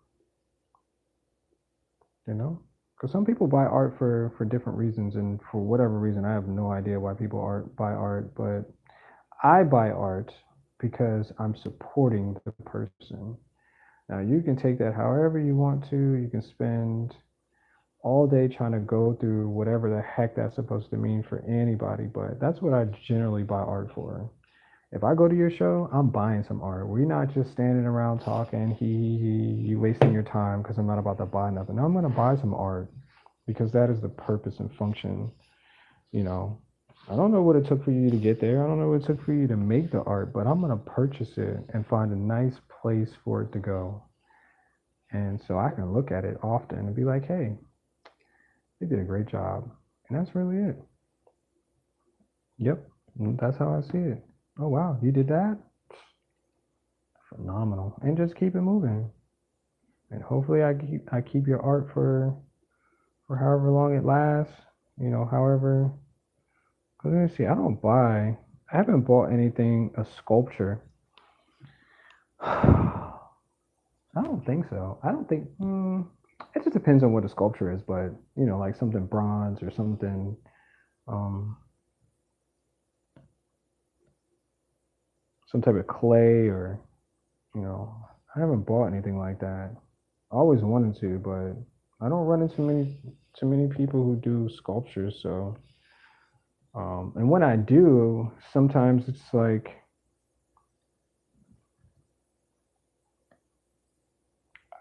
Because some people buy art for different reasons, and for whatever reason, I have no idea why people buy art, but I buy art because I'm supporting the person. Now, you can take that however you want to. You can spend all day trying to go through whatever the heck that's supposed to mean for anybody, but that's what I generally buy art for. If I go to your show, I'm buying some art. We're not just standing around talking, you wasting your time because I'm not about to buy nothing. No, I'm going to buy some art because that is the purpose and function. I don't know what it took for you to get there. I don't know what it took for you to make the art, but I'm going to purchase it and find a nice place for it to go. And so I can look at it often and be like, hey, they did a great job. And that's really it. Yep. That's how I see it. Oh, wow. You did that? Phenomenal. And just keep it moving. And hopefully I keep your art for however long it lasts. However. Let me see. I haven't bought anything, a sculpture. I don't think so. I don't think. It just depends on what the sculpture is, but like something bronze or something. Some type of clay, or I haven't bought anything like that. I always wanted to, but I don't run into too many people who do sculptures. So, and when I do, sometimes it's like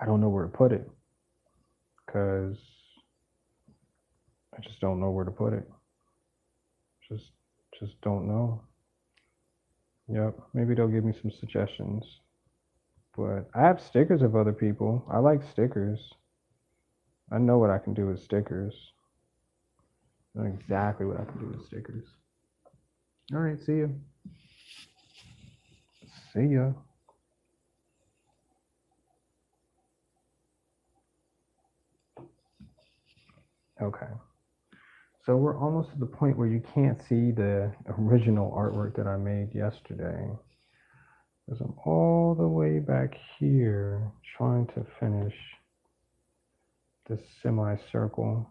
I don't know where to put it. because I just don't know where to put it. Just don't know. Yep, maybe they'll give me some suggestions. But I have stickers of other people. I like stickers. I know what I can do with stickers. I know exactly what I can do with stickers. All right, see ya. See ya. Okay. So we're almost to the point where you can't see the original artwork that I made yesterday. Because I'm all the way back here trying to finish this semicircle.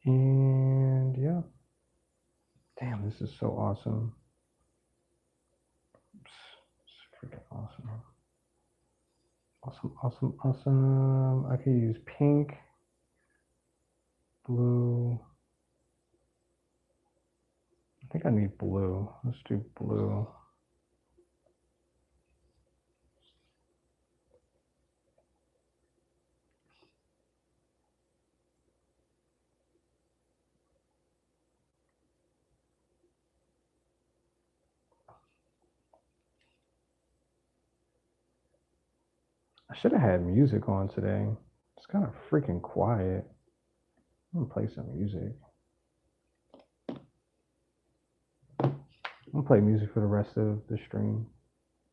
And yeah. Damn, this is so awesome. It's freaking awesome. Awesome, awesome, awesome. I could use pink, blue. I think I need blue. Let's do blue. I should have had music on today. It's kind of freaking quiet. I'm gonna play some music. I'm gonna play music for the rest of the stream.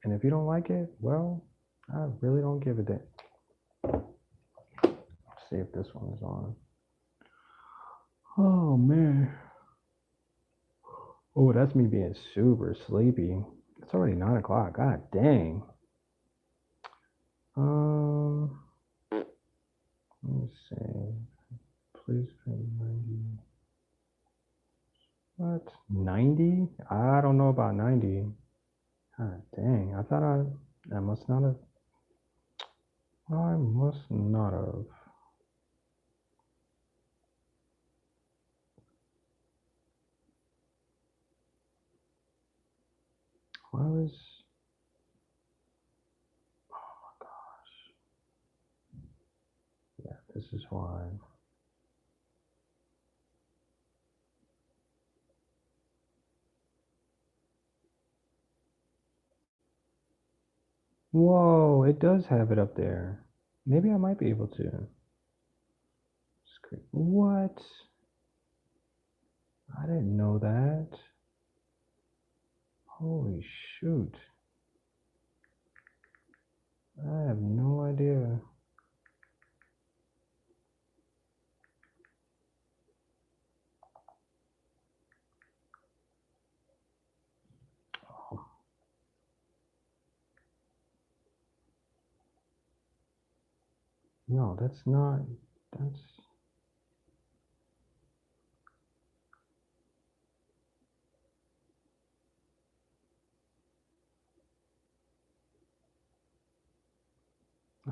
And if you don't like it, well, I really don't give a damn. Let's see if this one is on. Oh man. Oh, that's me being super sleepy. It's already 9 o'clock. God dang. Let me see. Please pay 90. What? 90? I don't know about 90. God dang. I thought I must not have. I must not have. Why was. Oh my gosh. Yeah, this is why. Whoa, it does have it up there. Maybe I might be able to. What? I didn't know that. Holy shoot. I have no idea. Oh. No, that's not. That's.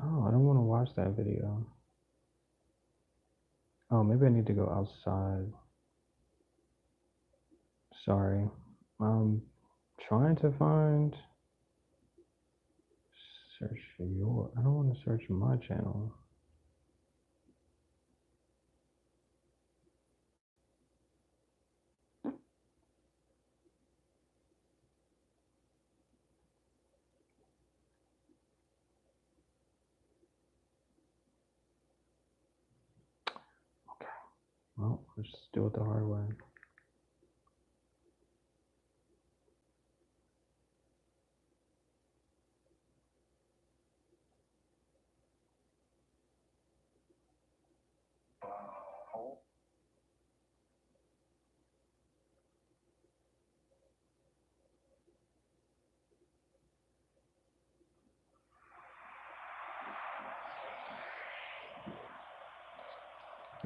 Oh, I don't want to watch that video. Oh, maybe I need to go outside. Sorry. I'm trying to find. Search for your. I don't want to search my channel. Okay. Well, let's just do it the hard way.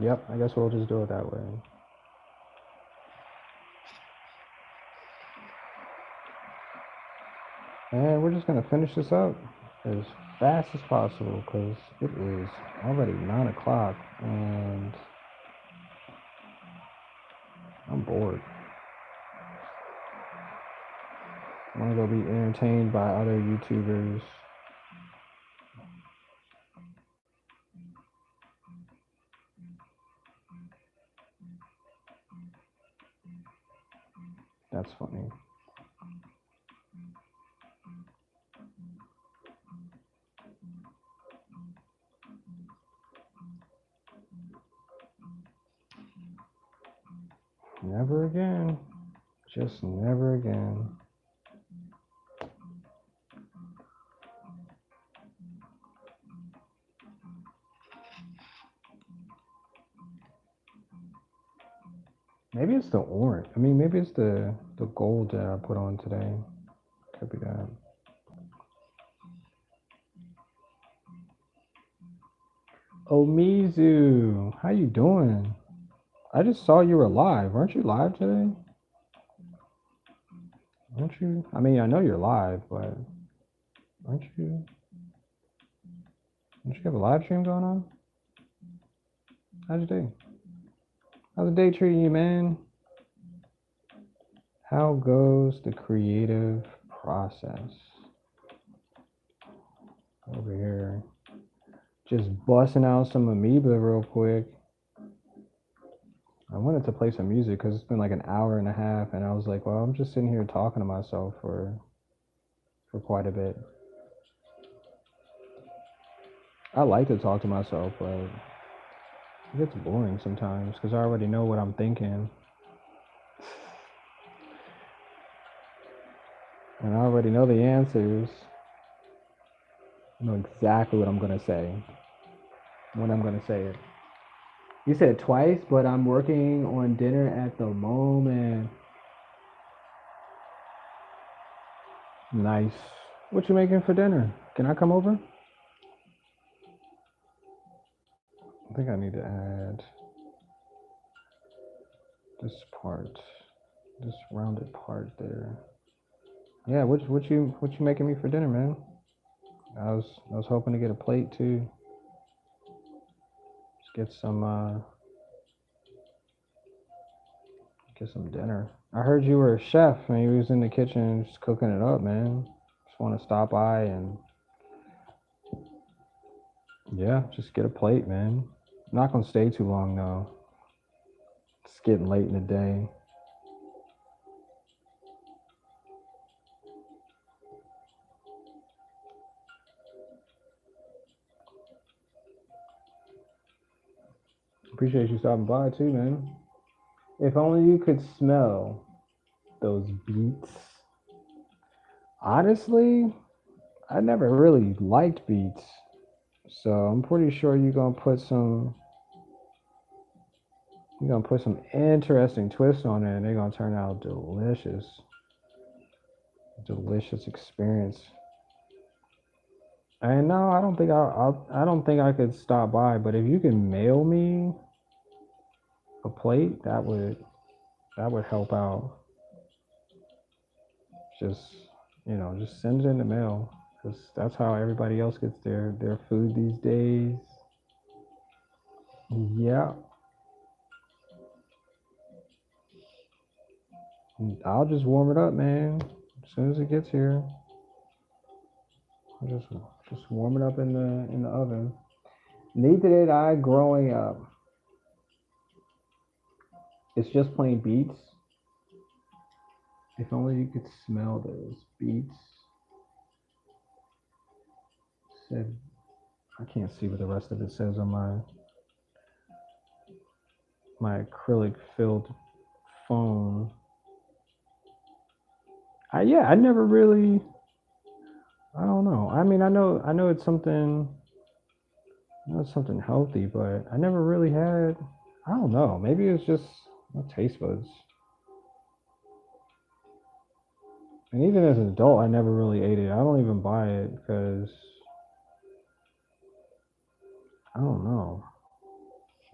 Yep, I guess we'll just do it that way. And we're just gonna finish this up as fast as possible because it is already 9 o'clock and I'm bored. I want to go be entertained by other YouTubers. That's funny. Never again. Just never again. Maybe it's the orange. I mean, maybe it's the gold that I put on today. Could be that. Oh, Mizu, how you doing? I just saw you were live. Weren't you live today? Aren't you? I mean, I know you're live, but aren't you? Don't you have a live stream going on? How's your day? How's the day treating you, man? How goes the creative process? Over here. Just busting out some Amoeba real quick. I wanted to play some music because it's been like an hour and a half, and I was like, well, I'm just sitting here talking to myself for quite a bit. I like to talk to myself, but it gets boring sometimes because I already know what I'm thinking. And I already know the answers. I know exactly what I'm going to say when I'm going to say it. You said it twice, but I'm working on dinner at the moment. Nice. What you making for dinner? Can I come over? I think I need to add this part, this rounded part there. Yeah, what you making me for dinner, man? I was hoping to get a plate too. Just get some dinner. I heard you were a chef and you was in the kitchen just cooking it up, man. Just want to stop by and yeah, just get a plate, man. I'm not gonna stay too long though. It's getting late in the day. Appreciate you stopping by too, man. If only you could smell those beets. Honestly, I never really liked beets. So I'm pretty sure you're gonna put some interesting twists on it and they're gonna turn out delicious. Delicious experience. And no, I don't think I could stop by, but if you can mail me a plate, that would help out. Just just send it in the mail because that's how everybody else gets their food these days. Yeah, I'll just warm it up, man. As soon as it gets here, I'll just warm it up in the oven. Neither did I growing up. It's just plain beets. If only you could smell those beets. Said I can't see what the rest of it says on my acrylic filled phone. I never really. I don't know. I mean, I know it's something. I know it's something healthy, but I never really had. I don't know. Maybe it's just my taste buds. And even as an adult, I never really ate it. I don't even buy it because I don't know.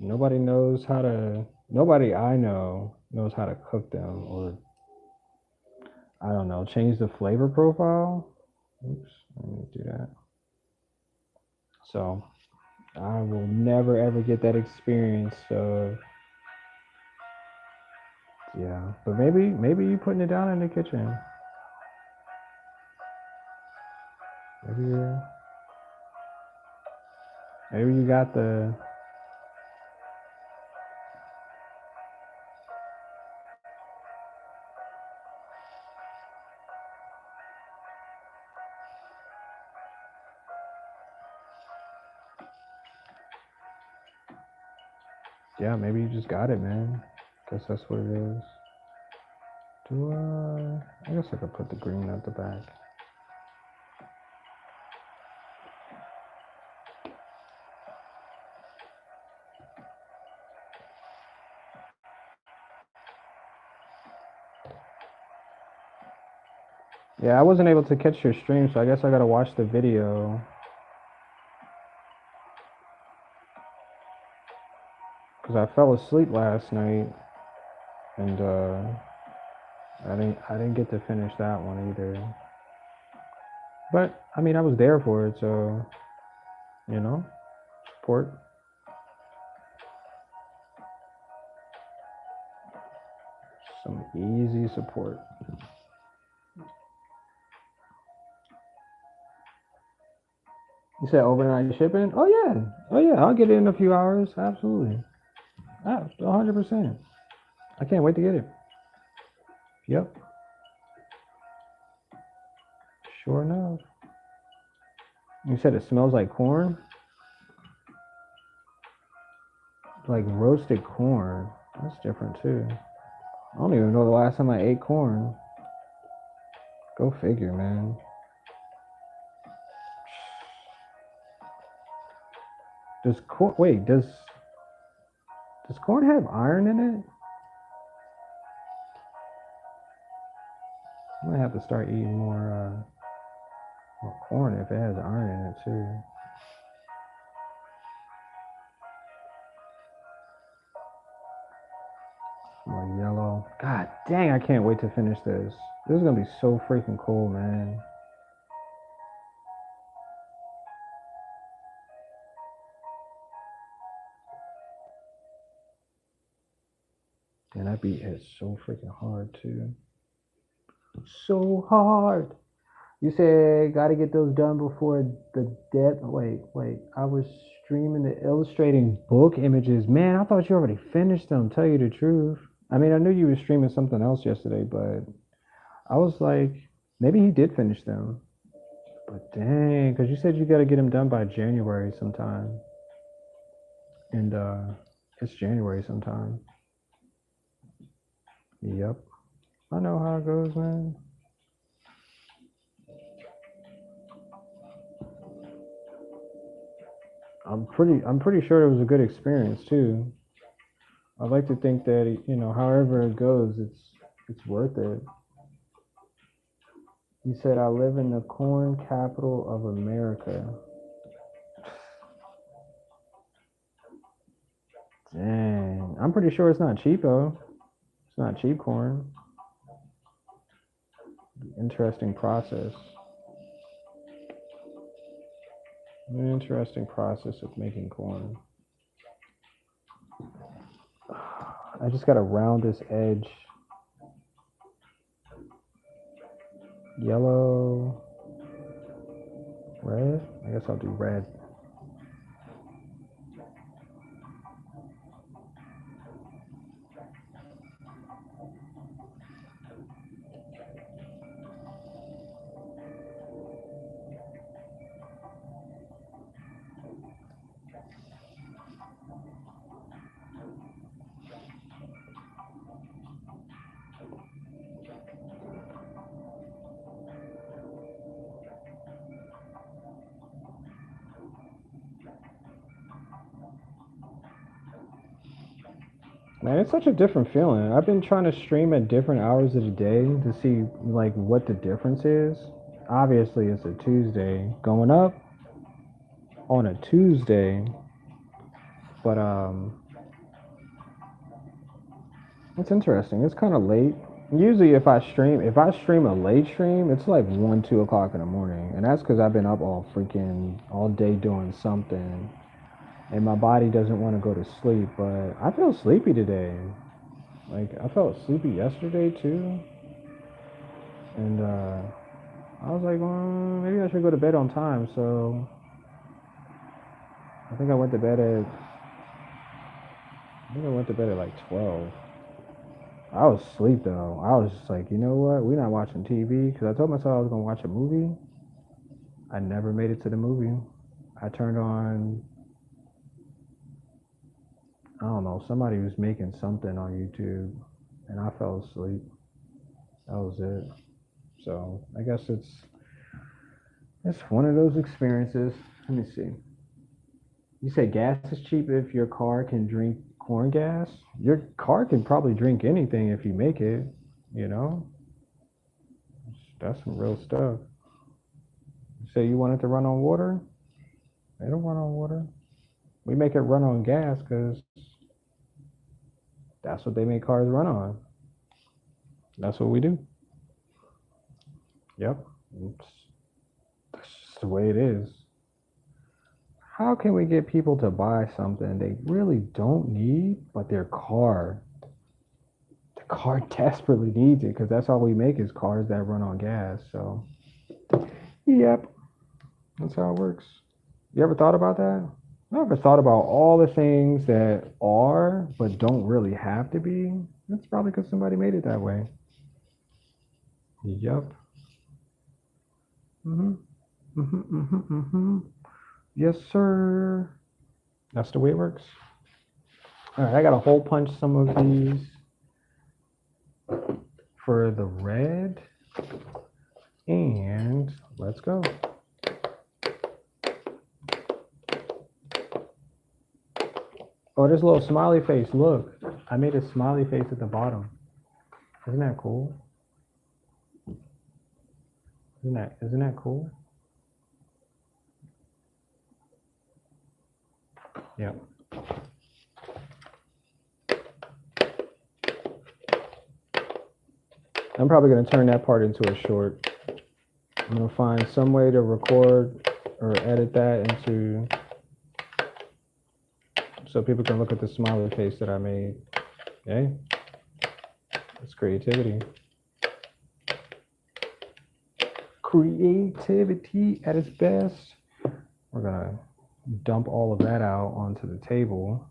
Nobody knows how to. Nobody I know knows how to cook them, or I don't know, change the flavor profile. Oops, let me do that. So I will never ever get that experience. So yeah, but maybe you putting it down in the kitchen. here. Maybe you got the... Yeah, maybe you just got it, man. Guess that's what it is. I guess I could put the green at the back. Yeah, I wasn't able to catch your stream, so I guess I gotta watch the video. Because I fell asleep last night, and I didn't get to finish that one either. But I mean, I was there for it, so you know, support. Some easy support. You said overnight shipping? Oh yeah, I'll get it in a few hours. Absolutely, 100%. I can't wait to get it. Yep. Sure enough. You said it smells like corn? Like roasted corn. That's different too. I don't even know the last time I ate corn. Go figure, man. Does corn have iron in it? I might have to start eating more corn if it has iron in it too. More yellow. God dang, I can't wait to finish this. This is gonna be so freaking cool, man. And that beat hits so freaking hard too. So hard. You said gotta get those done before the death. Wait. I was streaming the illustrating book images. Man, I thought you already finished them, tell you the truth. I mean, I knew you were streaming something else yesterday, but I was like, maybe he did finish them. But dang, because you said you gotta get them done by January sometime. And it's January sometime. Yep. I know how it goes, man. I'm pretty sure it was a good experience too. I'd like to think that, you know, however it goes, it's worth it. He said, I live in the corn capital of America. Dang. I'm pretty sure it's not cheap though. It's not cheap corn. Interesting process. An interesting process of making corn. I just gotta round this edge. Yellow, red. I guess I'll do red. Man, it's such a different feeling. I've been trying to stream at different hours of the day to see like what the difference is. Obviously, it's a Tuesday going up on a Tuesday, but it's interesting. It's kind of late. Usually, if I stream a late stream, it's like 1, 2 o'clock in the morning, and that's because I've been up all day doing something, and my body doesn't want to go to sleep. But I feel sleepy today. Like I felt sleepy yesterday too, and I was like, maybe I should go to bed on time. So I think I went to bed at like 12. I was asleep though. I was just like, you know what? We're not watching TV because I told myself I was gonna watch a movie. I never made it to the movie. I turned on, I don't know, somebody was making something on YouTube, and I fell asleep. That was it. So I guess it's one of those experiences. Let me see. You say gas is cheap if your car can drink corn gas. Your car can probably drink anything if you make it. You know, that's some real stuff. You say you want it to run on water. It'll run on water. We make it run on gas because that's what they make cars run on. That's what we do. Yep. That's just the way it is. How can we get people to buy something they really don't need, but the car desperately needs it because that's all we make is cars that run on gas. So, yep, that's how it works. You ever thought about that? I ever thought about all the things that are but don't really have to be? That's probably because somebody made it that way. Yep. Mm-hmm. Mm-hmm. Mm-hmm. Mm-hmm. Yes, sir. That's the way it works. All right, I got to hole punch some of these for the red. And let's go. Oh, there's a little smiley face. Look, I made a smiley face at the bottom. Isn't that cool? Isn't that cool? Yep. I'm probably going to turn that part into a short. I'm going to find some way to record or edit that into so people can look at the smiley face that I made. Okay? That's creativity. Creativity at its best. We're going to dump all of that out onto the table.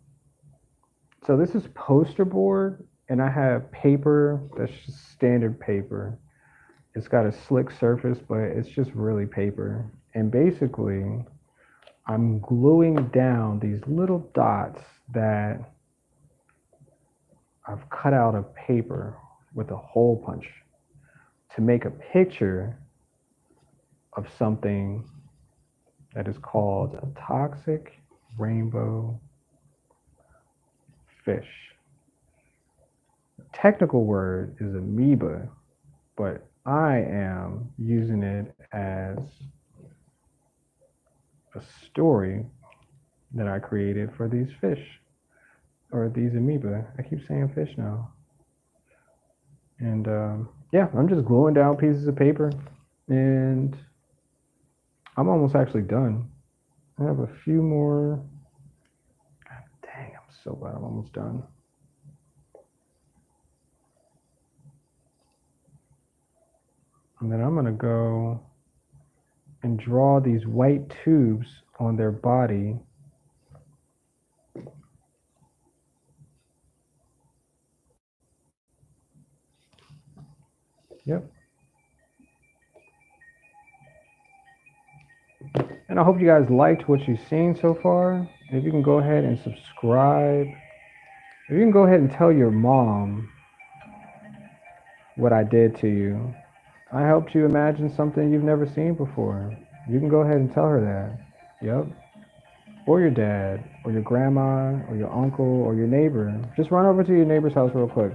So this is poster board, and I have paper that's just standard paper. It's got a slick surface, but it's just really paper. And basically, I'm gluing down these little dots that I've cut out of paper with a hole punch to make a picture of something that is called a toxic rainbow fish. The technical word is amoeba, but I am using it as a story that I created for these fish or these amoeba. I keep saying fish now. And yeah, I'm just gluing down pieces of paper and I'm almost actually done. I have a few more. God dang, I'm so glad I'm almost done. And then I'm gonna go and draw these white tubes on their body. Yep. And I hope you guys liked what you've seen so far. If you can go ahead and subscribe. If you can go ahead and tell your mom what I did to you. I helped you imagine something you've never seen before. You can go ahead and tell her that. Yep. Or your dad, or your grandma, or your uncle, or your neighbor. Just run over to your neighbor's house real quick.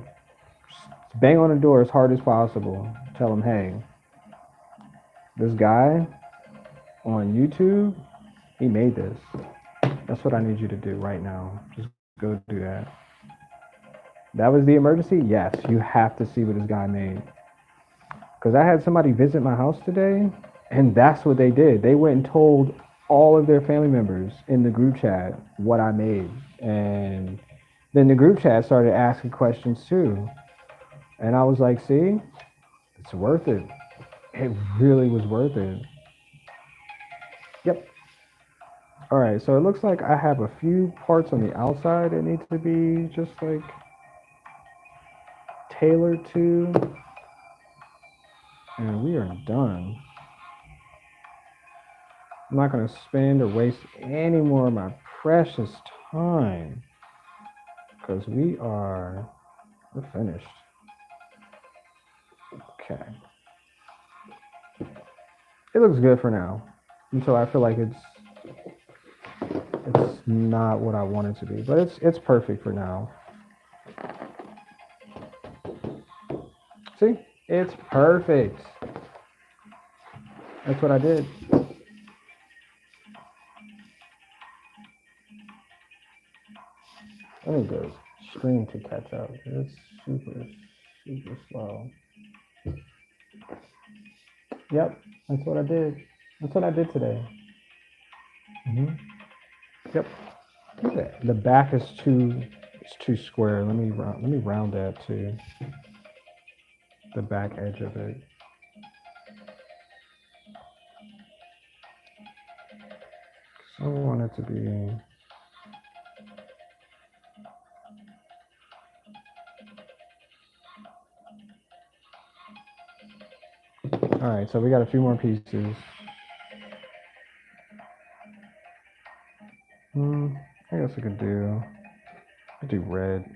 Just bang on the door as hard as possible. Tell them, hey, this guy on YouTube, he made this. That's what I need you to do right now. Just go do that. That was the emergency? Yes, you have to see what this guy made. Because I had somebody visit my house today, and that's what they did. They went and told all of their family members in the group chat what I made. And then the group chat started asking questions too. And I was like, see, it's worth it. it really was worth it. Yep. All right, so it looks like I have a few parts on the outside that need to be just like tailored to, and we are done. I'm not going to spend or waste any more of my precious time because we're finished. Okay. It looks good for now until I feel like it's not what I want it to be, but it's perfect for now. See? It's perfect. That's what I did. Let me go screen to catch up. It's super, super slow. Yep, that's what I did. That's what I did today. Hmm. Yep. Okay. The back is too square. Let me round that to the back edge of it. So I want it to be. All right, so we got a few more pieces. Hmm, I guess I could do red.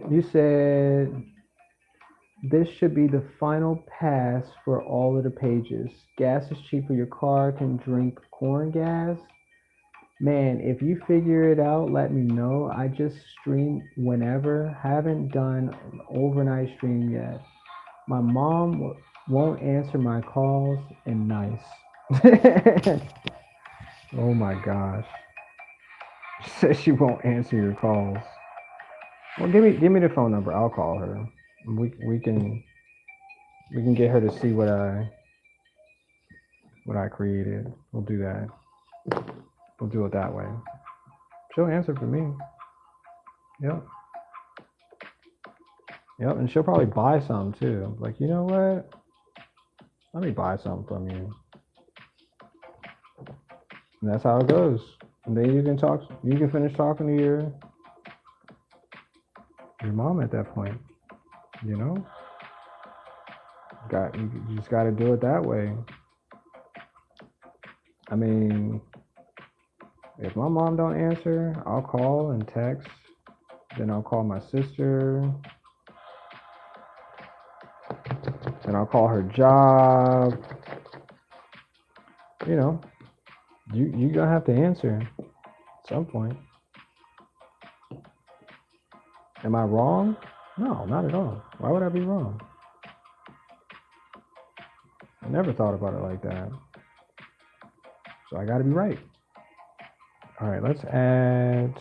You said this should be the final pass for all of the pages. Gas is cheaper. Your car can drink corn gas. Man, if you figure it out, let me know. I just stream whenever. Haven't done an overnight stream yet. My mom won't answer my calls and nice. Oh my gosh. She says she won't answer your calls. Well, give me the phone number. I'll call her. We can get her to see what I created. We'll do that. We'll do it that way. She'll answer for me. Yep. Yep. And she'll probably buy some too. Like, you know what? Let me buy something from you. And that's how it goes. And then you can talk. You can finish talking to your mom at that point. You know, you just got to do it that way. I mean, if my mom don't answer, I'll call and text. Then I'll call my sister. Then I'll call her job. You know, you gonna have to answer at some point. Am I wrong? No, not at all. Why would I be wrong? I never thought about it like that. So I got to be right. All right, let's add.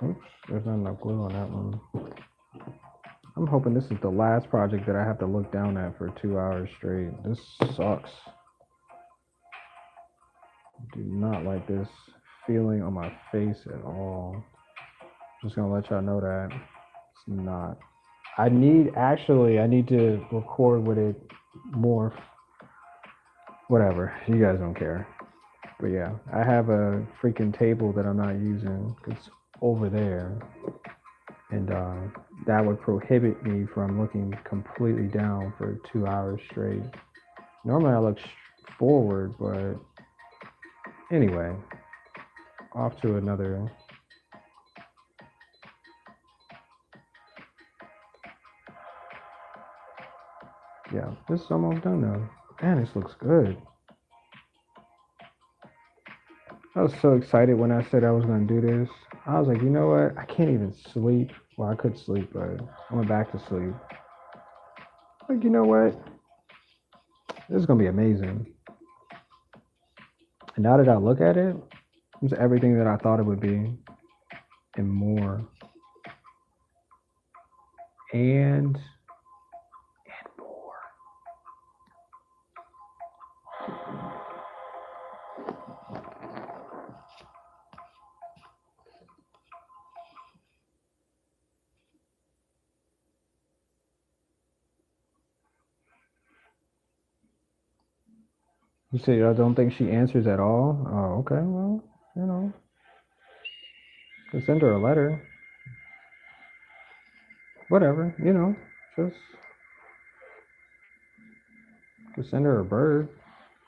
Oops, there's not enough glue on that one. I'm hoping this is the last project that I have to look down at for 2 hours straight. This sucks. I do not like this feeling on my face at all. Just gonna let y'all know that it's not. I need to record with it more. Whatever, you guys don't care. But yeah, I have a freaking table that I'm not using. It's over there, and that would prohibit me from looking completely down for 2 hours straight. Normally I look forward, but anyway, off to another. Yeah, this is almost done now. Man, this looks good. I was so excited when I said I was gonna do this. I was like, you know what? I can't even sleep. Well, I could sleep, but I went back to sleep. Like, you know what? This is gonna be amazing. And now that I look at it, it's everything that I thought it would be and more. And more. You say I don't think she answers at all? Oh, okay. Well, you know, could send her a letter. Whatever, you know, just could send her a bird.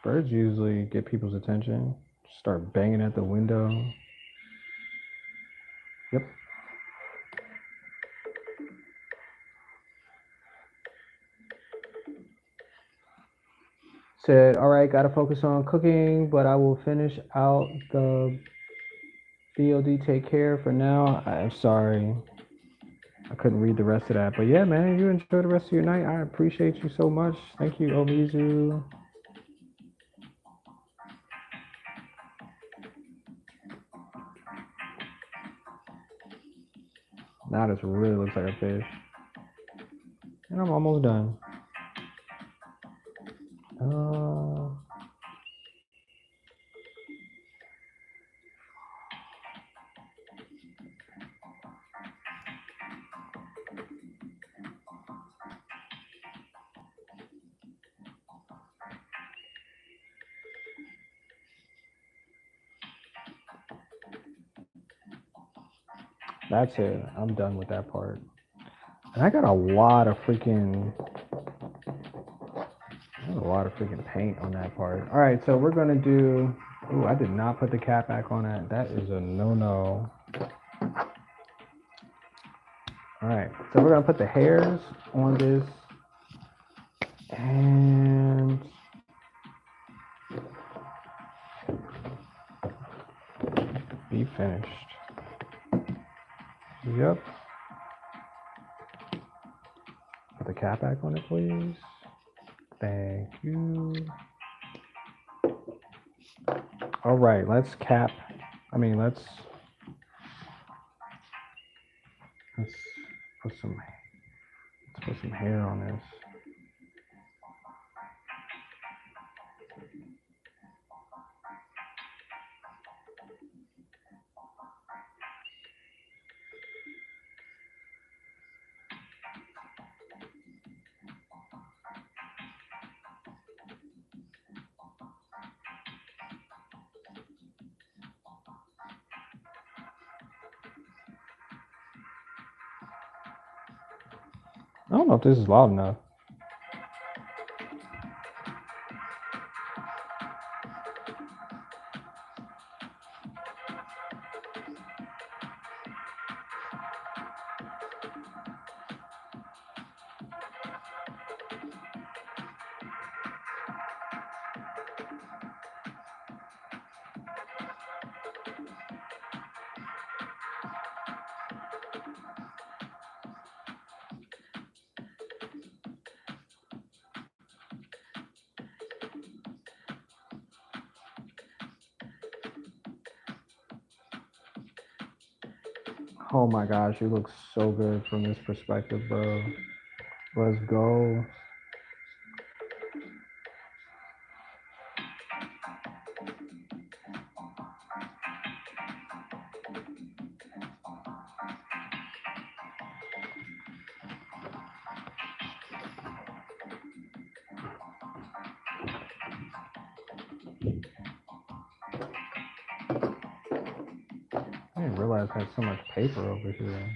Birds usually get people's attention. Start banging at the window. Yep. Said, all right, gotta focus on cooking, but I will finish out the BOD. Take care for now. I'm sorry. I couldn't read the rest of that. But yeah, man, you enjoy the rest of your night. I appreciate you so much. Thank you, Omizu. Now this really looks like a fish. And I'm almost done. That's it. I'm done with that part. And I got a lot of freaking paint on that part. All right, so we're gonna do. Ooh, I did not put the cap back on that. That is a no-no. All right, so we're gonna put the hairs on this, and be finished. Yep. Put the cap back on it, please. Thank you. All right, let's cap. Let's put some hair on this. I don't know if this is loud enough. Oh my gosh, you look so good from this perspective, bro. Let's go. I didn't realize I had so much paper over here.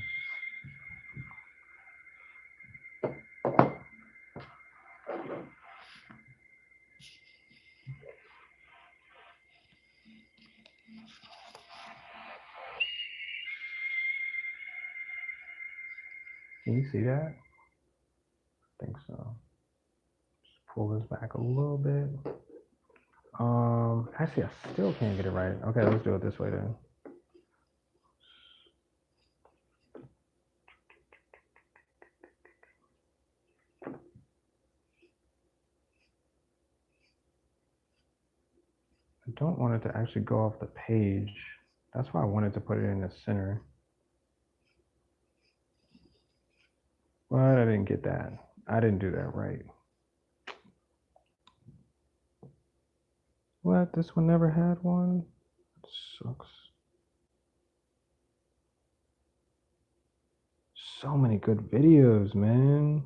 Can you see that? I think so. Just pull this back a little bit. Actually, I still can't get it right. Okay, let's do it this way then. I don't want it to actually go off the page. That's why I wanted to put it in the center. But I didn't get that. I didn't do that right. What? This one never had one? It sucks. So many good videos, man.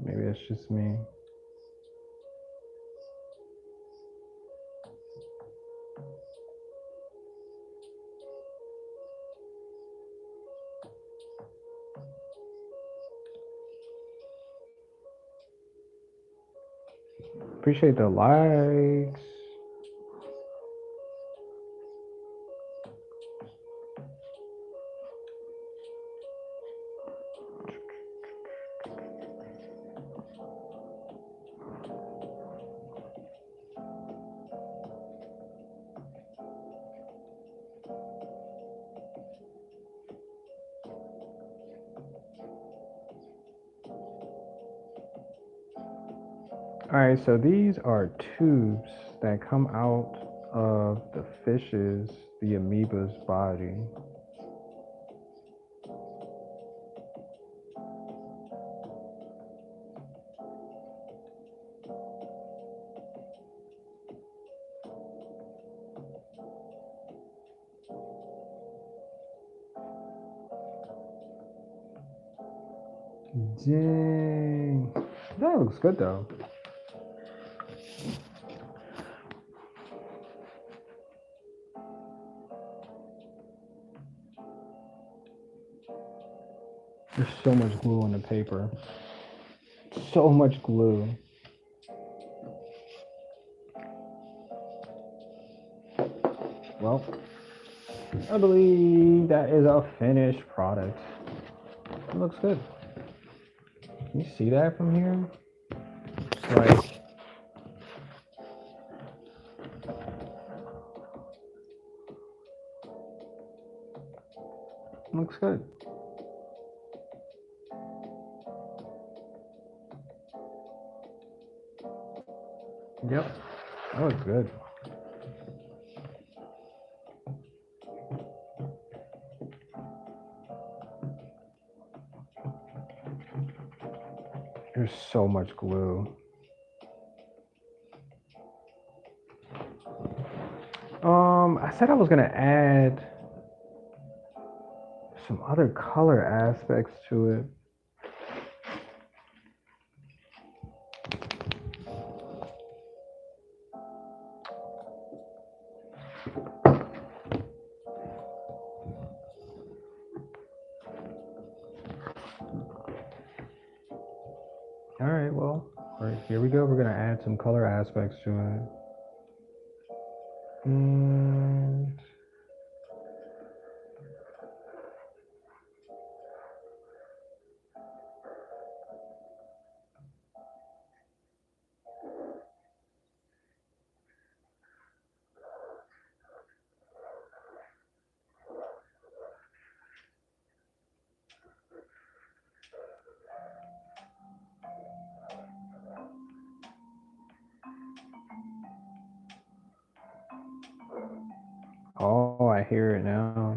Maybe it's just me. Appreciate the likes. All right, so these are tubes that come out of the fish's, the amoeba's body. Dang. That looks good though. There's so much glue on the paper. So much glue. Well, I believe that is a finished product. It looks good. Can you see that from here? It's like, looks good. Yep, that looks good. There's so much glue. I said I was gonna add some other color aspects to it. All right, well, all right, here we go. We're gonna add some color aspects to it. And oh, I hear it now.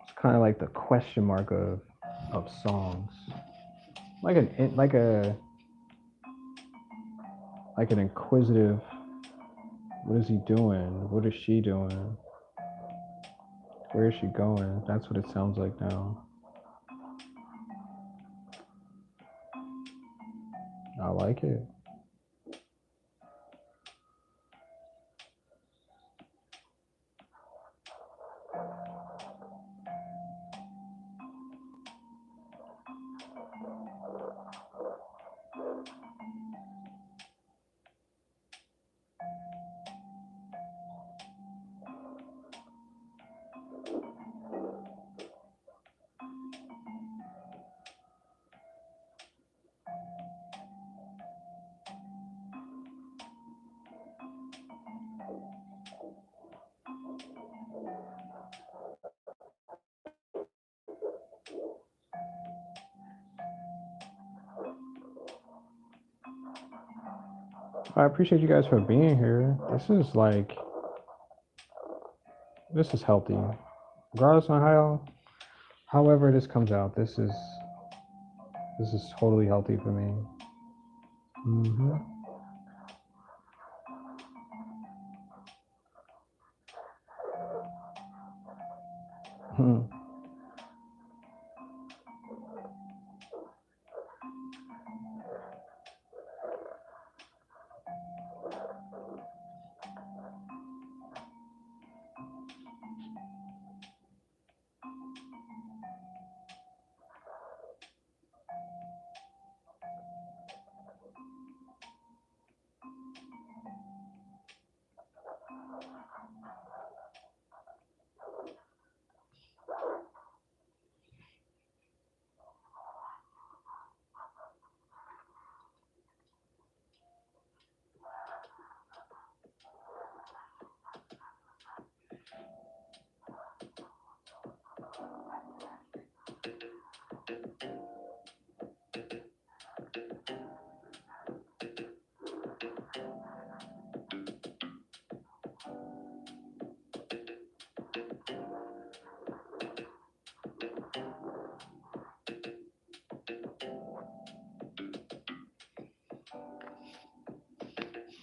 It's kind of like the question mark of songs, like an inquisitive. What is he doing? What is she doing? Where is she going? That's what it sounds like now. I like it. I appreciate you guys for being here. This is like This is healthy. Regardless on however this comes out, this is totally healthy for me. Mm-hmm.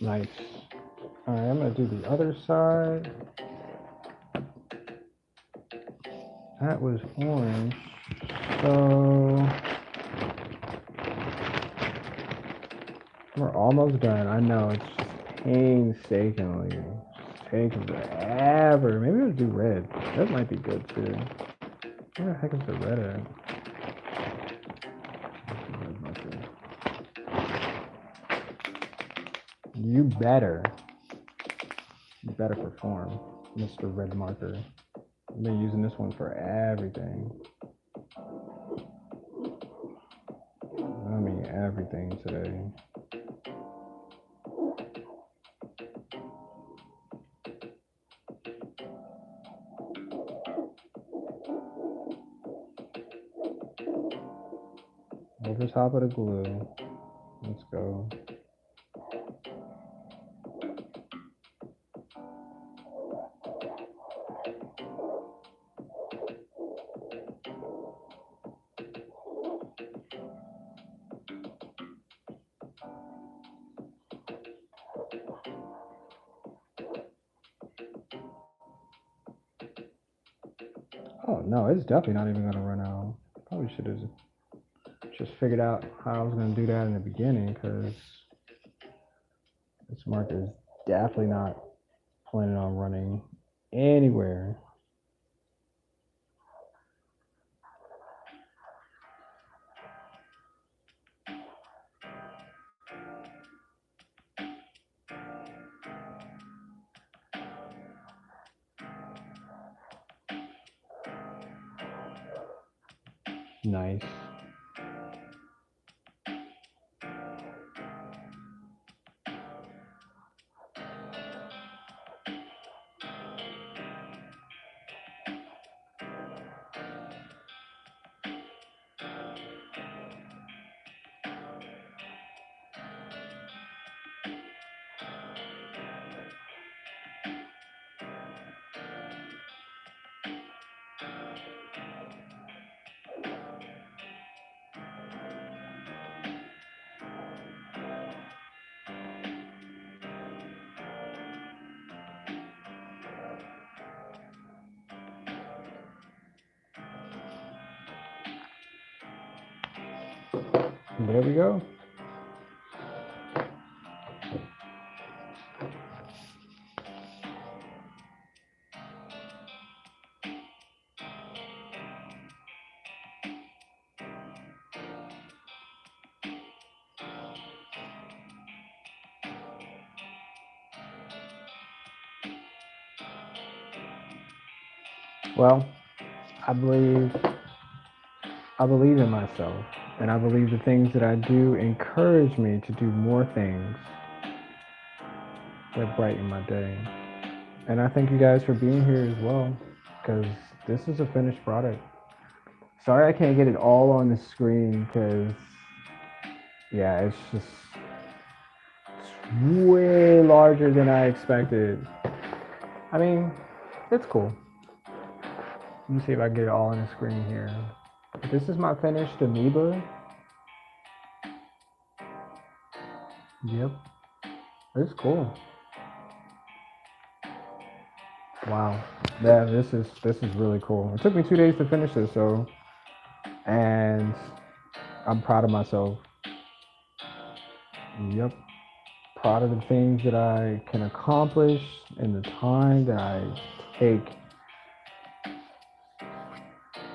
Nice. All right, I'm gonna do the other side. That was orange. So we're almost done. I know it's just painstakingly just taking forever. Maybe we'll do red. That might be good too. Where the heck is the red at? You better perform, Mr. Red Marker. I've been using this one for everything. I mean everything today. Over top of the glue. Let's go. Oh no, it's definitely not even gonna run out. Probably should have just figured out how I was gonna do that in the beginning, because this marker is definitely not planning on running anywhere. Nice. There we go. Well, I believe in myself, and I believe the things that I do encourage me to do more things that brighten my day. And I thank you guys for being here as well, because this is a finished product. Sorry I can't get it all on the screen, because yeah, it's way larger than I expected. I mean, It's cool. Let me see if I can get it all on the screen here. This is my finished amoeba. Yep, it's cool. Wow, yeah, this is really cool. It took me 2 days to finish this, so, and I'm proud of myself. Yep, proud of the things that I can accomplish in the time that I take.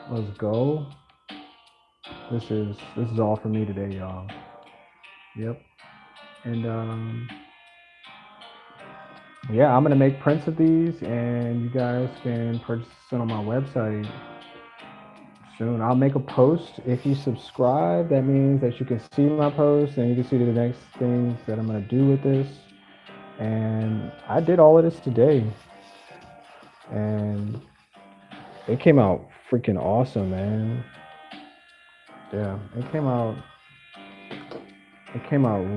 Let's go. This is all for me today, y'all. Yep, and yeah, I'm gonna make prints of these, and you guys can purchase it on my website soon. I'll make a post. If you subscribe, that means that you can see my post and you can see the next things that I'm gonna do with this. And I did all of this today, and it came out freaking awesome, man. Yeah, it came out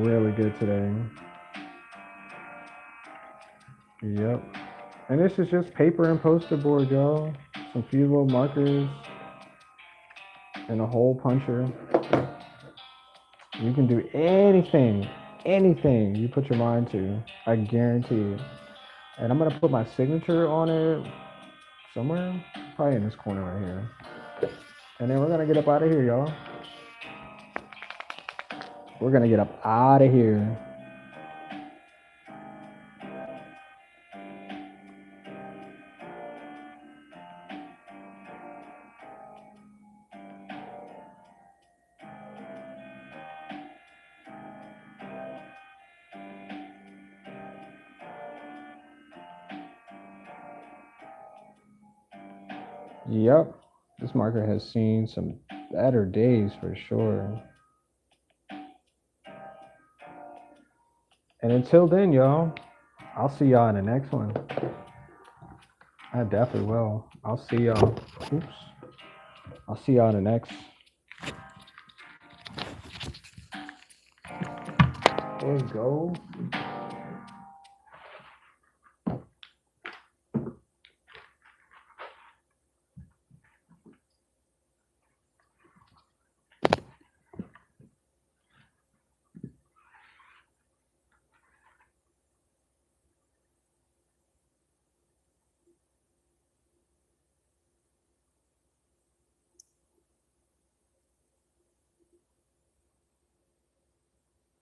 really good today. Yep. And this is just paper and poster board, y'all. Some few little markers and a hole puncher. You can do anything you put your mind to. I guarantee it. And I'm gonna put my signature on it somewhere, probably in this corner right here. And then we're gonna get up out of here, y'all. We're gonna get up out of here. Yep, this marker has seen some better days for sure. And until then, y'all, I'll see y'all in the next one. I definitely will. I'll see y'all. Oops. I'll see y'all in the next. Let's go.